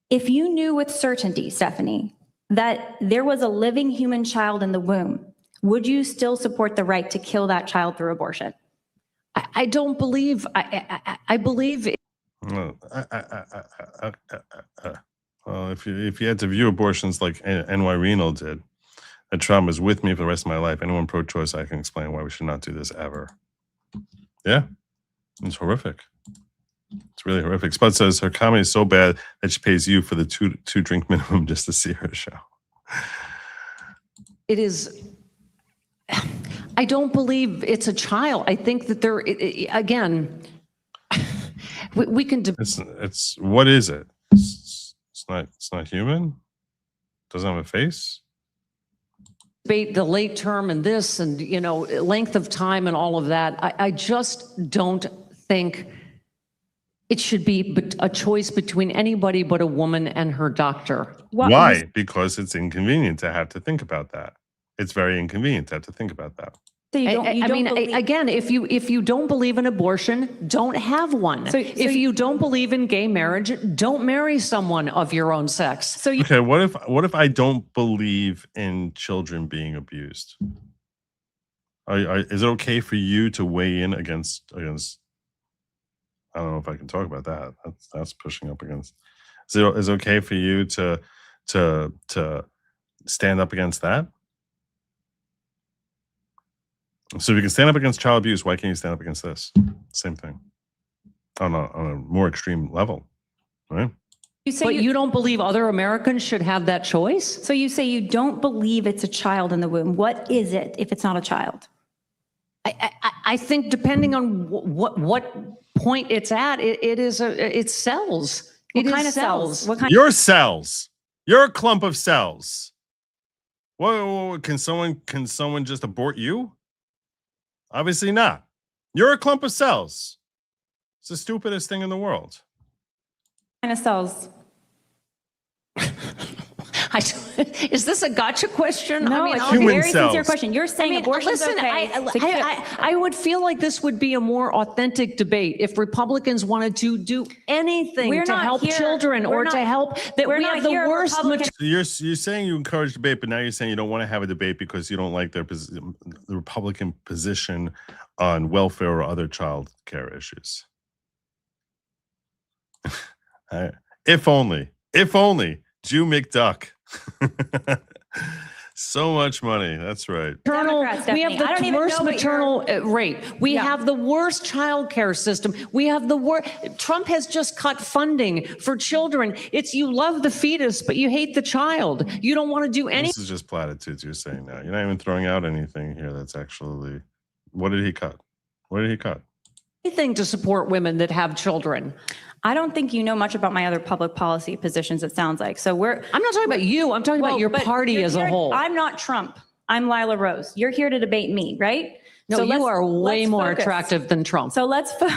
Speaker 15: if you knew with certainty, Stephanie, that there was a living human child in the womb, would you still support the right to kill that child through abortion?
Speaker 13: I don't believe, I believe.
Speaker 4: Well, if you had to view abortions like N.Y. Reno did, that trauma is with me for the rest of my life. Anyone pro-choice, I can explain why we should not do this ever. Yeah, it's horrific. It's really horrific. Spud says her comedy is so bad that she pays you for the two drink minimum just to see her show.
Speaker 13: It is. I don't believe it's a child. I think that there, again, we can.
Speaker 4: It's what is it? It's not human. Doesn't have a face.
Speaker 13: Debate the late term and this and length of time and all of that. I just don't think it should be a choice between anybody but a woman and her doctor.
Speaker 4: Why? Because it's inconvenient to have to think about that. It's very inconvenient to have to think about that.
Speaker 15: So
Speaker 13: again, if you don't believe in abortion, don't have one. If you don't believe in gay marriage, don't marry someone of your own sex.
Speaker 4: Okay, what if I don't believe in children being abused? Is it okay for you to weigh in against? I don't know if I can talk about that. That's pushing up against. Is it okay for you to stand up against that? So if you can stand up against child abuse, why can't you stand up against this? Same thing. On a more extreme level, right?
Speaker 13: You don't believe other Americans should have that choice?
Speaker 15: So you say you don't believe it's a child in the womb. What is it if it's not a child?
Speaker 13: I think depending on what point it's at, it's cells.
Speaker 15: What kind of cells?
Speaker 4: Your cells. You're a clump of cells. Whoa, can someone just abort you? Obviously not. You're a clump of cells. It's the stupidest thing in the world.
Speaker 15: What kind of cells?
Speaker 13: Is this a gotcha question?
Speaker 15: No,
Speaker 13: I mean,
Speaker 15: it's a
Speaker 4: Human
Speaker 15: very sincere
Speaker 4: cells.
Speaker 15: question. You're saying abortion's
Speaker 13: listen,
Speaker 15: okay.
Speaker 13: I would feel like this would be a more authentic debate if Republicans wanted to do anything
Speaker 15: We're
Speaker 13: to
Speaker 15: not
Speaker 13: help
Speaker 15: here-
Speaker 13: children
Speaker 15: we're
Speaker 13: or
Speaker 15: not-
Speaker 13: to help that
Speaker 15: we're
Speaker 13: we
Speaker 15: not
Speaker 13: have the
Speaker 15: here,
Speaker 13: worst.
Speaker 15: Republicans-
Speaker 4: So you're saying you encourage debate, but now you're saying you don't want to have a debate because you don't like the Republican position on welfare or other child care issues. If only Jew McDuck. So much money. That's right.
Speaker 15: Democrats,
Speaker 13: We have
Speaker 15: Stephanie. I don't
Speaker 13: the
Speaker 15: even
Speaker 13: worst
Speaker 15: know what
Speaker 13: maternal rate. We
Speaker 15: Yeah.
Speaker 13: have the worst child care system. We have the worst. Trump has just cut funding for children. It's you love the fetus, but you hate the child. You don't want to do anything.
Speaker 4: This is just platitudes you're saying now. You're not even throwing out anything here that's actually. What did he cut? What did he cut?
Speaker 13: Anything to support women that have children.
Speaker 15: I don't think you know much about my other public policy positions, it sounds like. So
Speaker 13: I'm not talking about you. I'm talking about your
Speaker 15: but
Speaker 13: party
Speaker 15: you're
Speaker 13: as a
Speaker 15: here-
Speaker 13: whole.
Speaker 15: I'm not Trump. I'm Lila Rose. You're here to debate me, right?
Speaker 13: No,
Speaker 15: So
Speaker 13: you are way more attractive than Trump.
Speaker 15: So let's focus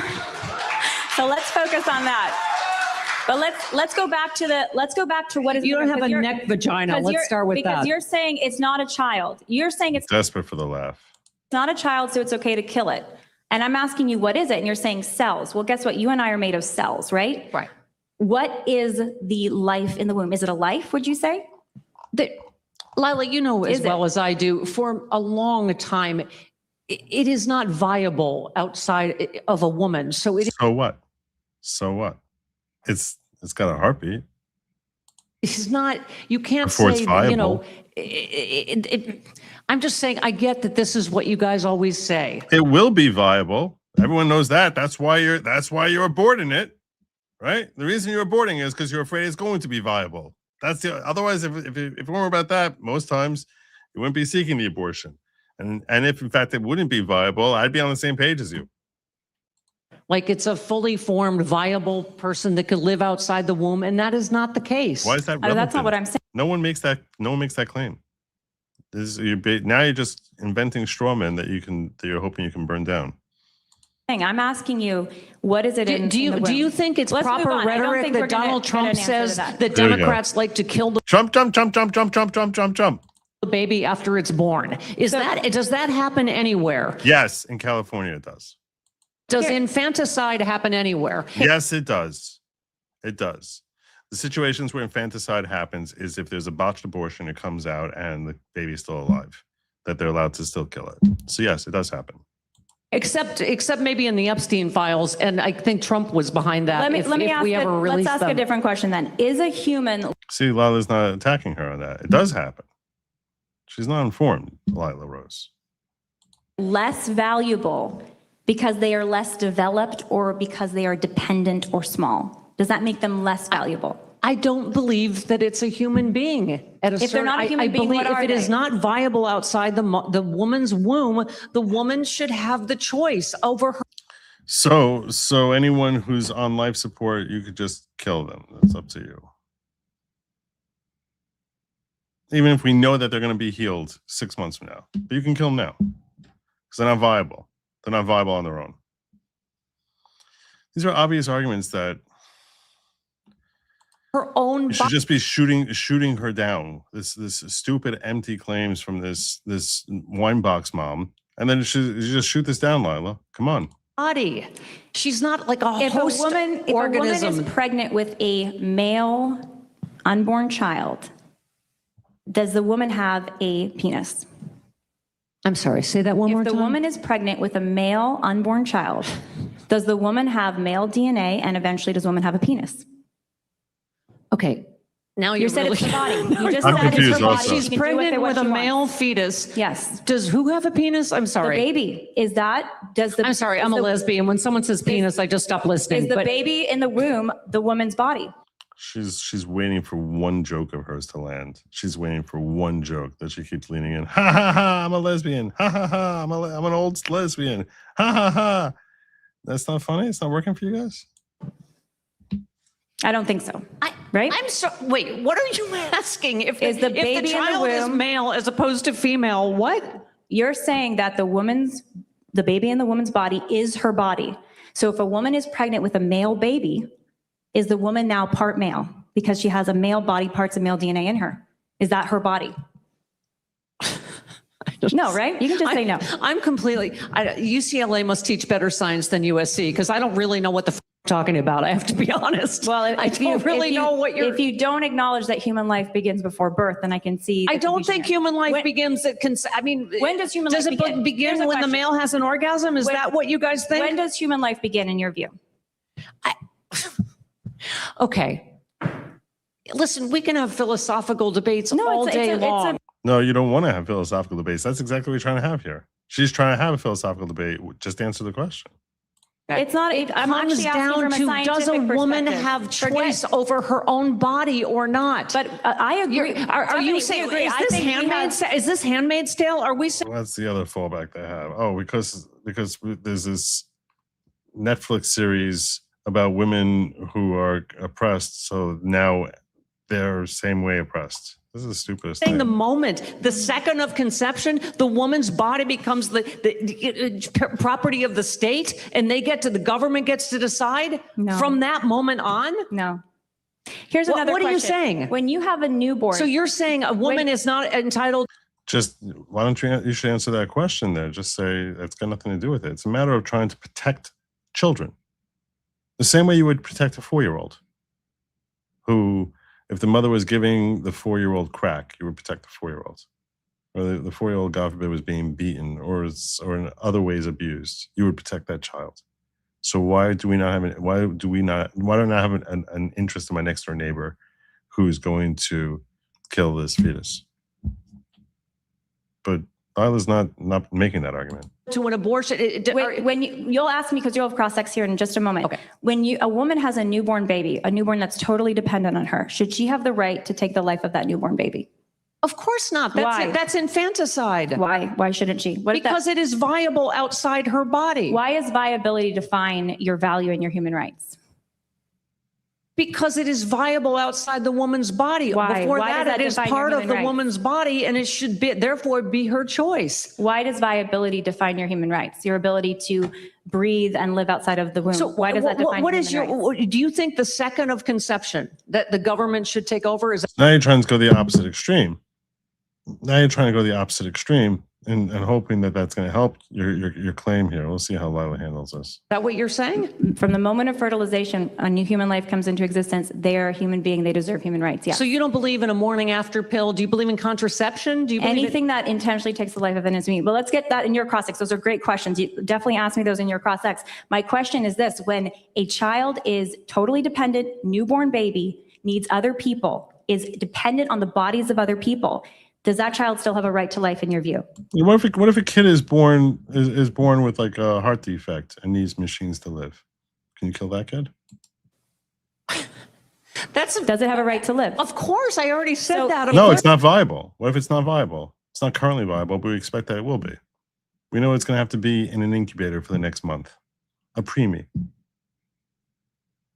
Speaker 15: on that. But let's go back to what is.
Speaker 13: You don't have
Speaker 15: because
Speaker 13: a
Speaker 15: you're-
Speaker 13: neck vagina.
Speaker 15: because
Speaker 13: Let's
Speaker 15: you're-
Speaker 13: start with
Speaker 15: because
Speaker 13: that.
Speaker 15: you're saying it's not a child. You're saying it's
Speaker 4: Desperate for the laugh.
Speaker 15: not a child, so it's okay to kill it. And I'm asking you, what is it? And you're saying cells. Well, guess what? You and I are made of cells, right?
Speaker 13: Right.
Speaker 15: What is the life in the womb? Is it a life, would you say?
Speaker 13: Lila, you know as
Speaker 15: Is it?
Speaker 13: well as I do, for a long time, it is not viable outside of a woman. So it
Speaker 4: So what? So what? It's got a heartbeat.
Speaker 13: is not, you can't
Speaker 4: Before it's
Speaker 13: say,
Speaker 4: viable.
Speaker 13: I'm just saying, I get that this is what you guys always say.
Speaker 4: It will be viable. Everyone knows that. That's why you're aborting it, right? The reason you're aborting is because you're afraid it's going to be viable. That's the otherwise, if it weren't about that, most times you wouldn't be seeking the abortion. And if in fact it wouldn't be viable, I'd be on the same page as you.
Speaker 13: Like it's a fully formed, viable person that could live outside the womb, and that is not the case.
Speaker 4: Why is that
Speaker 15: Oh,
Speaker 4: relevant?
Speaker 15: that's not what I'm saying.
Speaker 4: No one makes that claim. Now you're just inventing straw men that you're hoping you can burn down.
Speaker 15: I'm asking you, what is it in
Speaker 13: Do
Speaker 15: in the
Speaker 13: you
Speaker 15: womb?
Speaker 13: think it's
Speaker 15: Let's move
Speaker 13: proper
Speaker 15: on. I don't
Speaker 13: rhetoric
Speaker 15: think we're
Speaker 13: that
Speaker 15: gonna
Speaker 13: Donald
Speaker 15: get
Speaker 13: Trump
Speaker 15: an answer to
Speaker 13: says
Speaker 15: that.
Speaker 13: that
Speaker 4: There you go.
Speaker 13: Democrats like to kill the
Speaker 4: Jump, jump, jump, jump, jump, jump, jump, jump, jump.
Speaker 13: baby after it's born? Does that happen anywhere?
Speaker 4: Yes, in California it does.
Speaker 13: Does infanticide happen anywhere?
Speaker 4: Yes, it does. It does. The situations where infanticide happens is if there's a botched abortion, it comes out and the baby's still alive, that they're allowed to still kill it. So yes, it does happen.
Speaker 13: Except maybe in the Epstein files, and I think Trump was behind that.
Speaker 15: Let me
Speaker 13: if we ever
Speaker 15: let's
Speaker 13: release
Speaker 15: ask
Speaker 13: them.
Speaker 15: a different question then. Is a human
Speaker 4: See, Lila's not attacking her on that. It does happen. She's not informed, Lila Rose.
Speaker 15: less valuable because they are less developed or because they are dependent or small? Does that make them less valuable?
Speaker 13: I don't believe that it's a human being.
Speaker 15: If they're not a human being,
Speaker 13: believe
Speaker 15: what are
Speaker 13: if it is
Speaker 15: they?
Speaker 13: not viable outside the woman's womb, the woman should have the choice over her.
Speaker 4: So anyone who's on life support, you could just kill them. That's up to you. Even if we know that they're going to be healed 6 months from now, but you can kill them now because they're not viable. They're not viable on their own. These are obvious arguments that
Speaker 13: Her own
Speaker 4: you should just be shooting her down. This stupid empty claims from this wine box mom, and then you just shoot this down, Lila. Come on.
Speaker 13: body. She's not like a
Speaker 15: If
Speaker 13: host
Speaker 15: a woman
Speaker 13: organism.
Speaker 15: is pregnant with a male unborn child, does the woman have a penis?
Speaker 13: I'm sorry, say that one more
Speaker 15: If
Speaker 13: time.
Speaker 15: the woman is pregnant with a male unborn child, does the woman have male DNA and eventually does the woman have a penis?
Speaker 13: Okay. Now
Speaker 15: You said it's the body. You just
Speaker 4: I'm
Speaker 15: said it's
Speaker 4: confused
Speaker 15: her body.
Speaker 4: also.
Speaker 15: She
Speaker 13: She's
Speaker 15: can do with it
Speaker 13: pregnant
Speaker 15: what
Speaker 13: with a
Speaker 15: she wants.
Speaker 13: male fetus.
Speaker 15: Yes.
Speaker 13: Does who have a penis? I'm
Speaker 15: The
Speaker 13: sorry.
Speaker 15: baby,
Speaker 13: I'm sorry, I'm a lesbian. When someone says penis, I just stop listening.
Speaker 15: Is the
Speaker 13: but
Speaker 15: baby in the womb the woman's body?
Speaker 4: She's waiting for one joke of hers to land. She's waiting for one joke that she keeps leaning in. Ha ha ha! I'm a lesbian. Ha ha ha! I'm an old lesbian. Ha ha ha! That's not funny. It's not working for you guys.
Speaker 15: I don't think so. Right?
Speaker 13: I'm so wait, what are you asking? If
Speaker 15: Is the baby in the
Speaker 13: child is
Speaker 15: womb-
Speaker 13: male as opposed to female, what?
Speaker 15: You're saying that the baby in the woman's body is her body. So if a woman is pregnant with a male baby, is the woman now part male because she has a male body, parts of male DNA in her? Is that her body? No, right? You can just say no.
Speaker 13: I'm completely, UCLA must teach better science than USC because I don't really know what the I'm talking about. I have to be honest.
Speaker 15: Well,
Speaker 13: I don't really know what you're.
Speaker 15: If you don't acknowledge that human life begins before birth, then I can see.
Speaker 13: I don't think human life begins at I mean,
Speaker 15: when does human life begin?
Speaker 13: Does it begin when the male has an orgasm? Is that what you guys think?
Speaker 15: When does human life begin in your view?
Speaker 13: Okay. Listen, we can have philosophical debates all day long.
Speaker 4: No, you don't want to have philosophical debates. That's exactly what you're trying to have here. She's trying to have a philosophical debate. Just answer the question.
Speaker 15: It's not. I'm
Speaker 13: comes
Speaker 15: actually asking
Speaker 13: down
Speaker 15: from a
Speaker 13: to does a woman have choice over her own body or not?
Speaker 15: But I agree.
Speaker 13: Are you saying is this Handmaid's Tale? Are we saying?
Speaker 4: Well, that's the other fallback they have. Oh, because there's this Netflix series about women who are oppressed, so now they're same way oppressed. This is the stupidest thing.
Speaker 13: The moment, the second of conception, the woman's body becomes the property of the state, and the government gets to decide from that moment on?
Speaker 15: No. Here's another question.
Speaker 13: What are you saying?
Speaker 15: When you have a newborn.
Speaker 13: So you're saying a woman is not entitled.
Speaker 4: Just why don't you should answer that question there. Just say it's got nothing to do with it. It's a matter of trying to protect children. The same way you would protect a 4-year-old who, if the mother was giving the 4-year-old crack, you would protect the 4-year-old. Or the 4-year-old, God forbid, was being beaten or in other ways abused, you would protect that child. So why do not I have an interest in my next door neighbor who's going to kill this fetus? But Lila's not making that argument.
Speaker 13: To an abortion.
Speaker 15: When you'll ask me, because you'll have cross-sex here in just a moment. Okay. When a woman has a newborn baby, a newborn that's totally dependent on her, should she have the right to take the life of that newborn baby?
Speaker 13: Of course not. That's infanticide.
Speaker 15: Why? Why shouldn't she?
Speaker 13: Because it is viable outside her body.
Speaker 15: Why is viability define your value and your human rights?
Speaker 13: Because it is viable outside the woman's body.
Speaker 15: Why?
Speaker 13: Before
Speaker 15: Why
Speaker 13: that,
Speaker 15: does that
Speaker 13: it is
Speaker 15: define
Speaker 13: part
Speaker 15: your
Speaker 13: of the
Speaker 15: human rights?
Speaker 13: woman's body, and it should therefore be her choice.
Speaker 15: Why does viability define your human rights? Your ability to breathe and live outside of the womb.
Speaker 13: So
Speaker 15: why does that define
Speaker 13: what
Speaker 15: your
Speaker 13: is
Speaker 15: human rights?
Speaker 13: Do you think the second of conception that the government should take over is?
Speaker 4: Now you're trying to go the opposite extreme. And hoping that that's going to help your claim here. We'll see how Lila handles this.
Speaker 13: Is that what you're saying?
Speaker 15: From the moment of fertilization, a new human life comes into existence. They are a human being. They deserve human rights. Yeah.
Speaker 13: So you don't believe in a morning after pill? Do you believe in contraception? Do you believe
Speaker 15: anything that intentionally takes the life of an innocent being? Well, let's get that in your cross-sex. Those are great questions. You definitely ask me those in your cross-sex. My question is this: when a child is totally dependent, newborn baby, needs other people, is dependent on the bodies of other people, does that child still have a right to life in your view?
Speaker 4: What if a kid is born with like a heart defect and needs machines to live? Can you kill that kid?
Speaker 15: Does it have a right to live?
Speaker 13: Of course, I already said that.
Speaker 4: No, it's not viable. What if it's not viable? It's not currently viable, but we expect that it will be. We know it's going to have to be in an incubator for the next month, a preemie.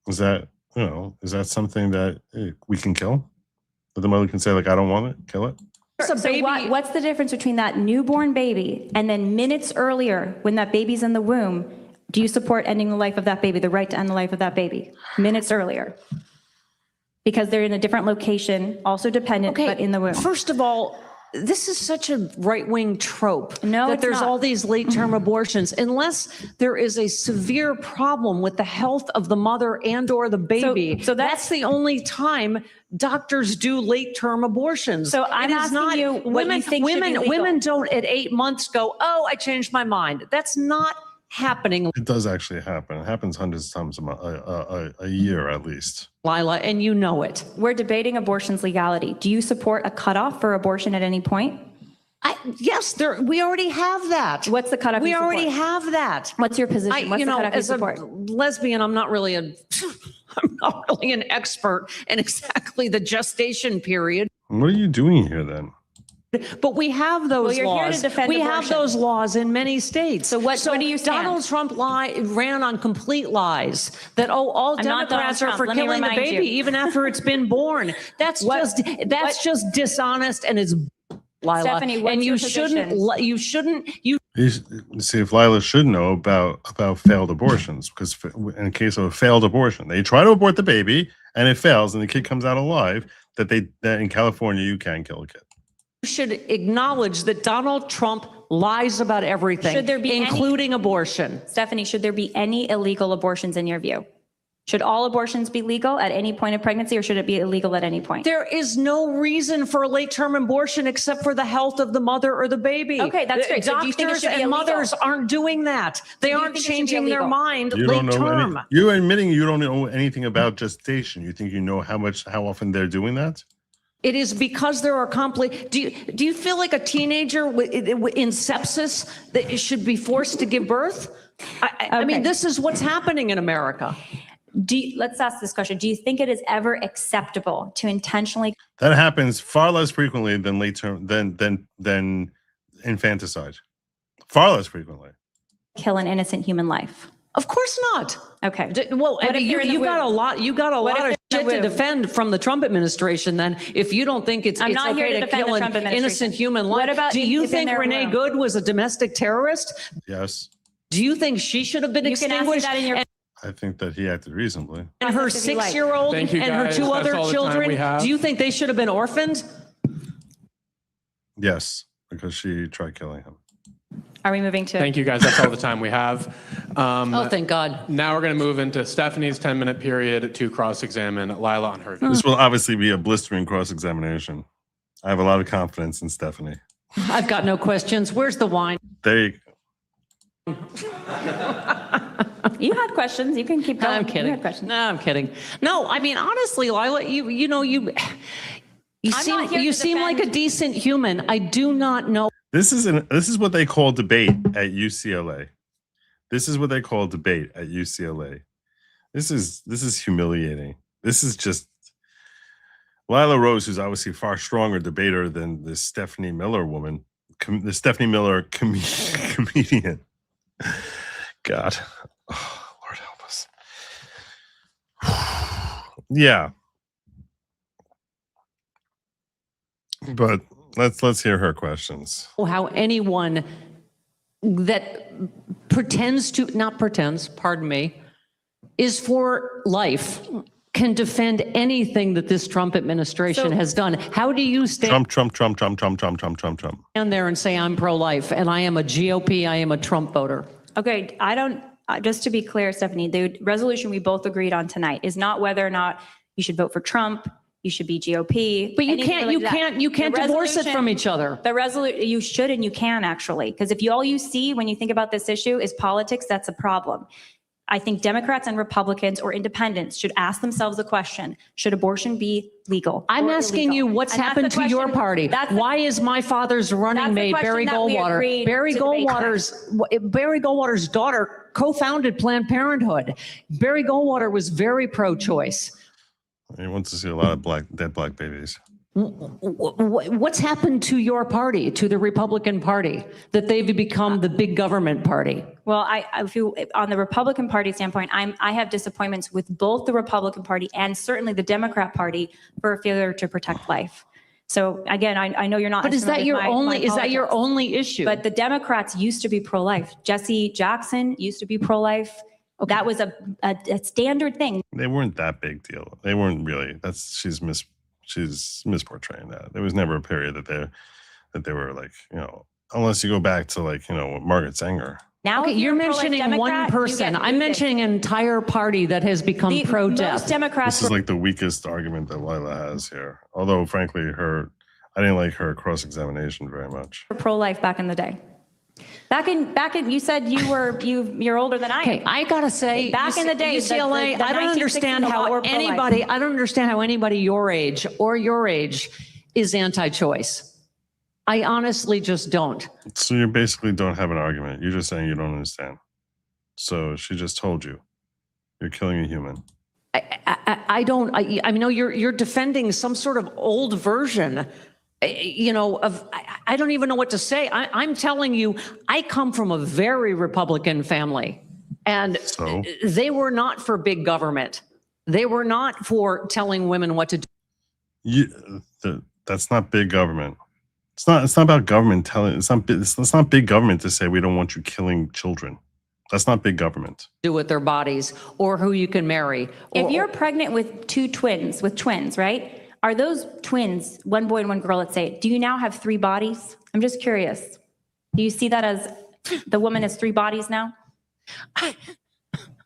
Speaker 4: Is that something that we can kill? That the mother can say, like, I don't want it, kill it?
Speaker 15: So what's the difference between that newborn baby and then minutes earlier when that baby's in the womb? Do you support ending the life of that baby, the right to end the life of that baby minutes earlier? Because they're in a different location, also dependent, but in the womb.
Speaker 13: First of all, this is such a right-wing trope that there's
Speaker 15: not.
Speaker 13: all these late-term abortions. Unless there is a severe problem with the health of the mother and or the baby, so that's the only time doctors do late-term abortions.
Speaker 15: So I'm asking you what you think should be legal.
Speaker 13: Women don't at 8 months go, oh, I changed my mind. That's not happening.
Speaker 4: It does actually happen. It happens hundreds of times a year at least.
Speaker 13: Lila, and you know it.
Speaker 15: We're debating abortion's legality. Do you support a cutoff for abortion at any point?
Speaker 13: Yes, we already have that.
Speaker 15: What's the cutoff?
Speaker 13: We already have that.
Speaker 15: What's your position? What's the cutoff
Speaker 13: as
Speaker 15: you support?
Speaker 13: a lesbian, I'm not really an expert in exactly the gestation period.
Speaker 4: What are you doing here then?
Speaker 13: But we have those
Speaker 15: you're
Speaker 13: laws.
Speaker 15: here to defend
Speaker 13: we
Speaker 15: abortion.
Speaker 13: have those laws in many states.
Speaker 15: So what do you stand?
Speaker 13: Donald Trump ran on complete lies that all
Speaker 15: I'm not
Speaker 13: Democrats are
Speaker 15: Donald
Speaker 13: for
Speaker 15: Trump. Let me
Speaker 13: killing the
Speaker 15: remind
Speaker 13: baby
Speaker 15: you.
Speaker 13: even after it's been born. That's just dishonest and it's Lila.
Speaker 15: Stephanie, what's
Speaker 13: and
Speaker 15: your
Speaker 13: you shouldn't.
Speaker 4: See if Lila should know about failed abortions, because in case of a failed abortion, they try to abort the baby and it fails and the kid comes out alive. that in California you can kill a kid.
Speaker 13: You should acknowledge that Donald Trump lies about everything,
Speaker 15: Should there be
Speaker 13: including abortion.
Speaker 15: Stephanie, should there be any illegal abortions in your view? Should all abortions be legal at any point of pregnancy, or should it be illegal at any point?
Speaker 13: There is no reason for a late-term abortion except for the health of the mother or the baby.
Speaker 15: Okay, that's great. So do you think it
Speaker 13: Doctors
Speaker 15: should be
Speaker 13: and
Speaker 15: illegal?
Speaker 13: mothers aren't doing that. They
Speaker 15: do you
Speaker 13: aren't
Speaker 15: think it should be
Speaker 13: changing their
Speaker 15: illegal?
Speaker 13: mind
Speaker 4: You don't know
Speaker 13: late-term.
Speaker 4: you're admitting you don't know anything about gestation. You think you know how often they're doing that?
Speaker 13: It is because there are do you feel like a teenager in sepsis that should be forced to give birth? I mean, this is what's happening in America.
Speaker 15: Let's ask this question. Do you think it is ever acceptable to intentionally?
Speaker 4: That happens far less frequently than late-term than infanticide. Far less frequently.
Speaker 15: Kill an innocent human life?
Speaker 13: Of course not.
Speaker 15: Okay.
Speaker 13: Well, I mean, you got a lot of shit to defend from the Trump administration. Then, if you don't think it's
Speaker 15: not
Speaker 13: okay
Speaker 15: here to
Speaker 13: to
Speaker 15: defend
Speaker 13: kill
Speaker 15: the Trump
Speaker 13: an
Speaker 15: administration.
Speaker 13: innocent human
Speaker 15: What
Speaker 13: life,
Speaker 15: about
Speaker 13: do you
Speaker 15: if in
Speaker 13: think
Speaker 15: their
Speaker 13: Renee
Speaker 15: room?
Speaker 13: Good was a domestic terrorist?
Speaker 4: Yes.
Speaker 13: Do you think she should have been
Speaker 15: You can ask me
Speaker 13: extinguished?
Speaker 15: that in your.
Speaker 4: I think that he acted reasonably.
Speaker 13: And her
Speaker 15: If you like.
Speaker 13: 6-year-old
Speaker 16: Thank
Speaker 13: and
Speaker 16: you,
Speaker 13: her
Speaker 16: guys.
Speaker 13: 2
Speaker 16: That's
Speaker 13: other
Speaker 16: all the time
Speaker 13: children,
Speaker 16: we have.
Speaker 13: do you think they should have been orphaned?
Speaker 4: Yes, because she tried killing him.
Speaker 15: Are we moving to?
Speaker 16: Thank you, guys. That's all the time we have.
Speaker 13: Oh, thank God.
Speaker 16: Now we're going to move into Stephanie's 10-minute period to cross-examine Lila on her.
Speaker 4: This will obviously be a blistering cross-examination. I have a lot of confidence in Stephanie.
Speaker 13: I've got no questions. Where's the wine?
Speaker 4: There you go.
Speaker 15: You had questions. You can keep going.
Speaker 13: I'm kidding.
Speaker 15: You had questions.
Speaker 13: No, I'm kidding. No, I mean, honestly, Lila, you
Speaker 15: I'm not here to
Speaker 13: seem like a
Speaker 15: defend-
Speaker 13: decent human. I do not know.
Speaker 4: This is what they call debate at UCLA. This is what they call debate at UCLA. This is humiliating. This is just Lila Rose, who's obviously far stronger debater than this Stephanie Miller woman, the Stephanie Miller comedian. God, oh, Lord help us. Yeah, but let's hear her questions.
Speaker 13: How anyone that is for life can defend anything that this Trump administration has done. How do you stand
Speaker 4: Trump.
Speaker 13: there and say I'm pro-life and I am a GOP, I am a Trump voter?
Speaker 15: Okay, I don't. Just to be clear, Stephanie, the resolution we both agreed on tonight is not whether or not you should vote for Trump. You should be GOP.
Speaker 13: But you
Speaker 15: anything
Speaker 13: can't
Speaker 15: like that. The
Speaker 13: divorce it
Speaker 15: resolution-
Speaker 13: from each other.
Speaker 15: The resolution, you should and you can actually, because if all you see when you think about this issue is politics, that's a problem. I think Democrats and Republicans or independents should ask themselves the question, should abortion be legal?
Speaker 13: I'm
Speaker 15: or
Speaker 13: asking
Speaker 15: illegal?
Speaker 13: you what's
Speaker 15: And that's
Speaker 13: happened
Speaker 15: the
Speaker 13: to your
Speaker 15: question-
Speaker 13: party. Why is my father's running mate, Barry Goldwater? Barry Goldwater's daughter co-founded Planned Parenthood. Barry Goldwater was very pro-choice.
Speaker 4: He wants to see a lot of dead black babies.
Speaker 13: What's happened to your party, to the Republican Party, that they've become the big government party?
Speaker 15: Well, on the Republican Party standpoint, I have disappointments with both the Republican Party and certainly the Democrat Party for a failure to protect life. So again, I know you're not.
Speaker 13: But is that your only issue?
Speaker 15: But the Democrats used to be pro-life. Jesse Jackson used to be pro-life. Okay. That was a standard thing.
Speaker 4: They weren't that big deal. They weren't really. She's misportraying that. There was never a period that they were like, unless you go back to Margaret Sanger.
Speaker 15: Now
Speaker 13: you're mentioning one person. I'm mentioning an entire party that has become pro-death.
Speaker 15: Most Democrats.
Speaker 4: This is like the weakest argument that Lila has here. Although, frankly, I didn't like her cross-examination very much.
Speaker 15: Were pro-life back in the day. Back in, you said you're older than I am.
Speaker 13: Okay, I gotta say,
Speaker 15: back in the day,
Speaker 13: UCLA,
Speaker 15: the
Speaker 13: I don't understand how anybody your age is anti-choice. I honestly just don't.
Speaker 4: So you basically don't have an argument. You're just saying you don't understand. So she just told you, you're killing a human.
Speaker 13: I know you're defending some sort of old version. I don't even know what to say. I'm telling you, I come from a very Republican family, and they were not for big government. They were not for telling women what to do.
Speaker 4: That's not big government. It's not about government telling. It's not big government to say we don't want you killing children. That's not big government.
Speaker 13: Do with their bodies or who you can marry.
Speaker 15: If you're pregnant with twins, right? are those twins, one boy and one girl, let's say, do you now have 3 bodies? I'm just curious. Do you see that as the woman has 3 bodies now?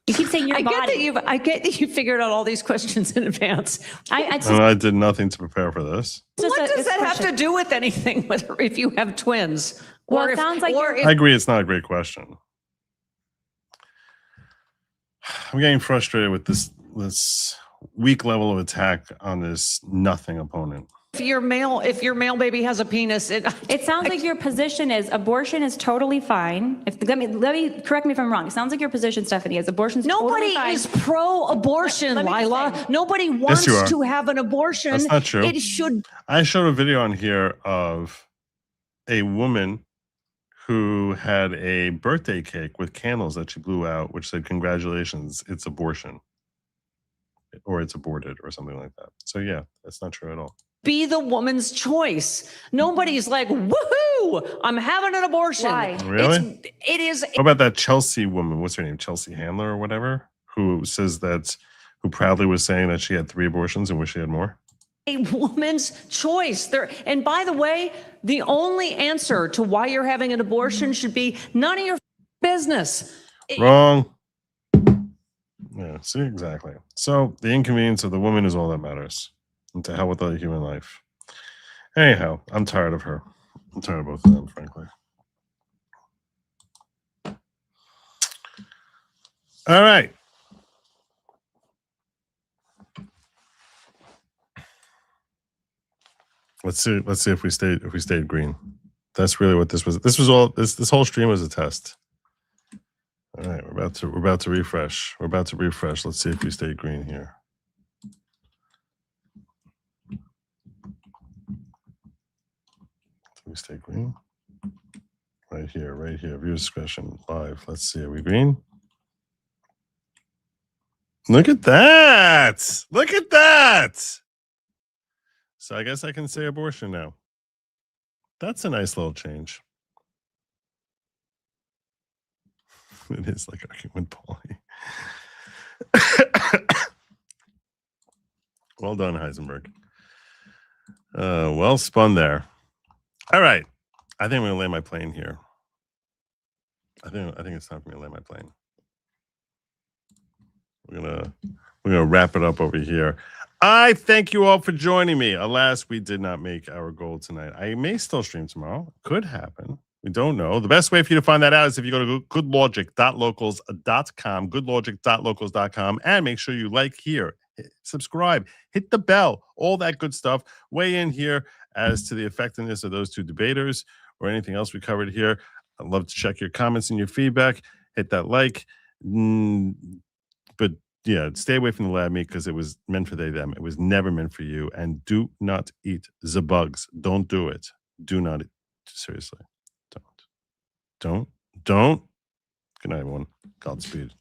Speaker 15: You keep saying your body.
Speaker 13: I get that you figured out all these questions in advance.
Speaker 4: I did nothing to prepare for this.
Speaker 13: What does that have to do with anything, whether if you have twins?
Speaker 15: Well,
Speaker 13: or
Speaker 15: it
Speaker 13: if,
Speaker 15: sounds like
Speaker 13: or if,
Speaker 4: I agree, it's not a great question. I'm getting frustrated with this weak level of attack on this nothing opponent.
Speaker 13: if your male baby has a penis,
Speaker 15: it sounds like your position is abortion is totally fine. Let me correct me if I'm wrong. It sounds like your position, Stephanie, is abortion's totally fine.
Speaker 13: Nobody is pro-abortion, Lila. Nobody wants to have an abortion.
Speaker 4: That's not true.
Speaker 13: It should.
Speaker 4: I showed a video on here of a woman who had a birthday cake with candles that she blew out, which said, "Congratulations, it's abortion," or "It's aborted," or something like that. So yeah, that's not true at all.
Speaker 13: Be the woman's choice. Nobody's like, woohoo, I'm having an abortion.
Speaker 15: Why?
Speaker 4: Really?
Speaker 13: It is.
Speaker 4: What about that Chelsea woman? What's her name? Chelsea Handler or whatever, who proudly was saying that she had 3 abortions and wish she had more.
Speaker 13: A woman's choice. And by the way, the only answer to why you're having an abortion should be none of your business.
Speaker 4: Wrong. Yeah, see, exactly. So the inconvenience of the woman is all that matters. And to hell with other human life. Anyhow, I'm tired of her. I'm tired of both of them, frankly. All right. Let's see if we stayed green. That's really what this was. This whole stream was a test. All right, we're about to refresh. Let's see if we stayed green here. We stay green. Right here. Viewer discretion live. Let's see. Are we green? Look at that. So I guess I can say abortion now. That's a nice little change. It is like arguing with Paulie. Well done, Heisenberg. Well spun there. All right. I think I'm going to land my plane here. I think it's time for me to land my plane. We're gonna wrap it up over here. I thank you all for joining me. Alas, we did not make our goal tonight. I may still stream tomorrow. Could happen. We don't know. The best way for you to find that out is if you go to goodlogic.locals.com, goodlogic.locals.com, and make sure you like here, subscribe, hit the bell, all that good stuff. Weigh in here as to the effectiveness of those 2 debaters or anything else we covered here. I'd love to check your comments and your feedback. Hit that like. But yeah, stay away from the lab meat because it was meant for they, them. It was never meant for you. And do not eat the bugs. Don't do it. Do not. Seriously. Don't. Good night, everyone. Godspeed.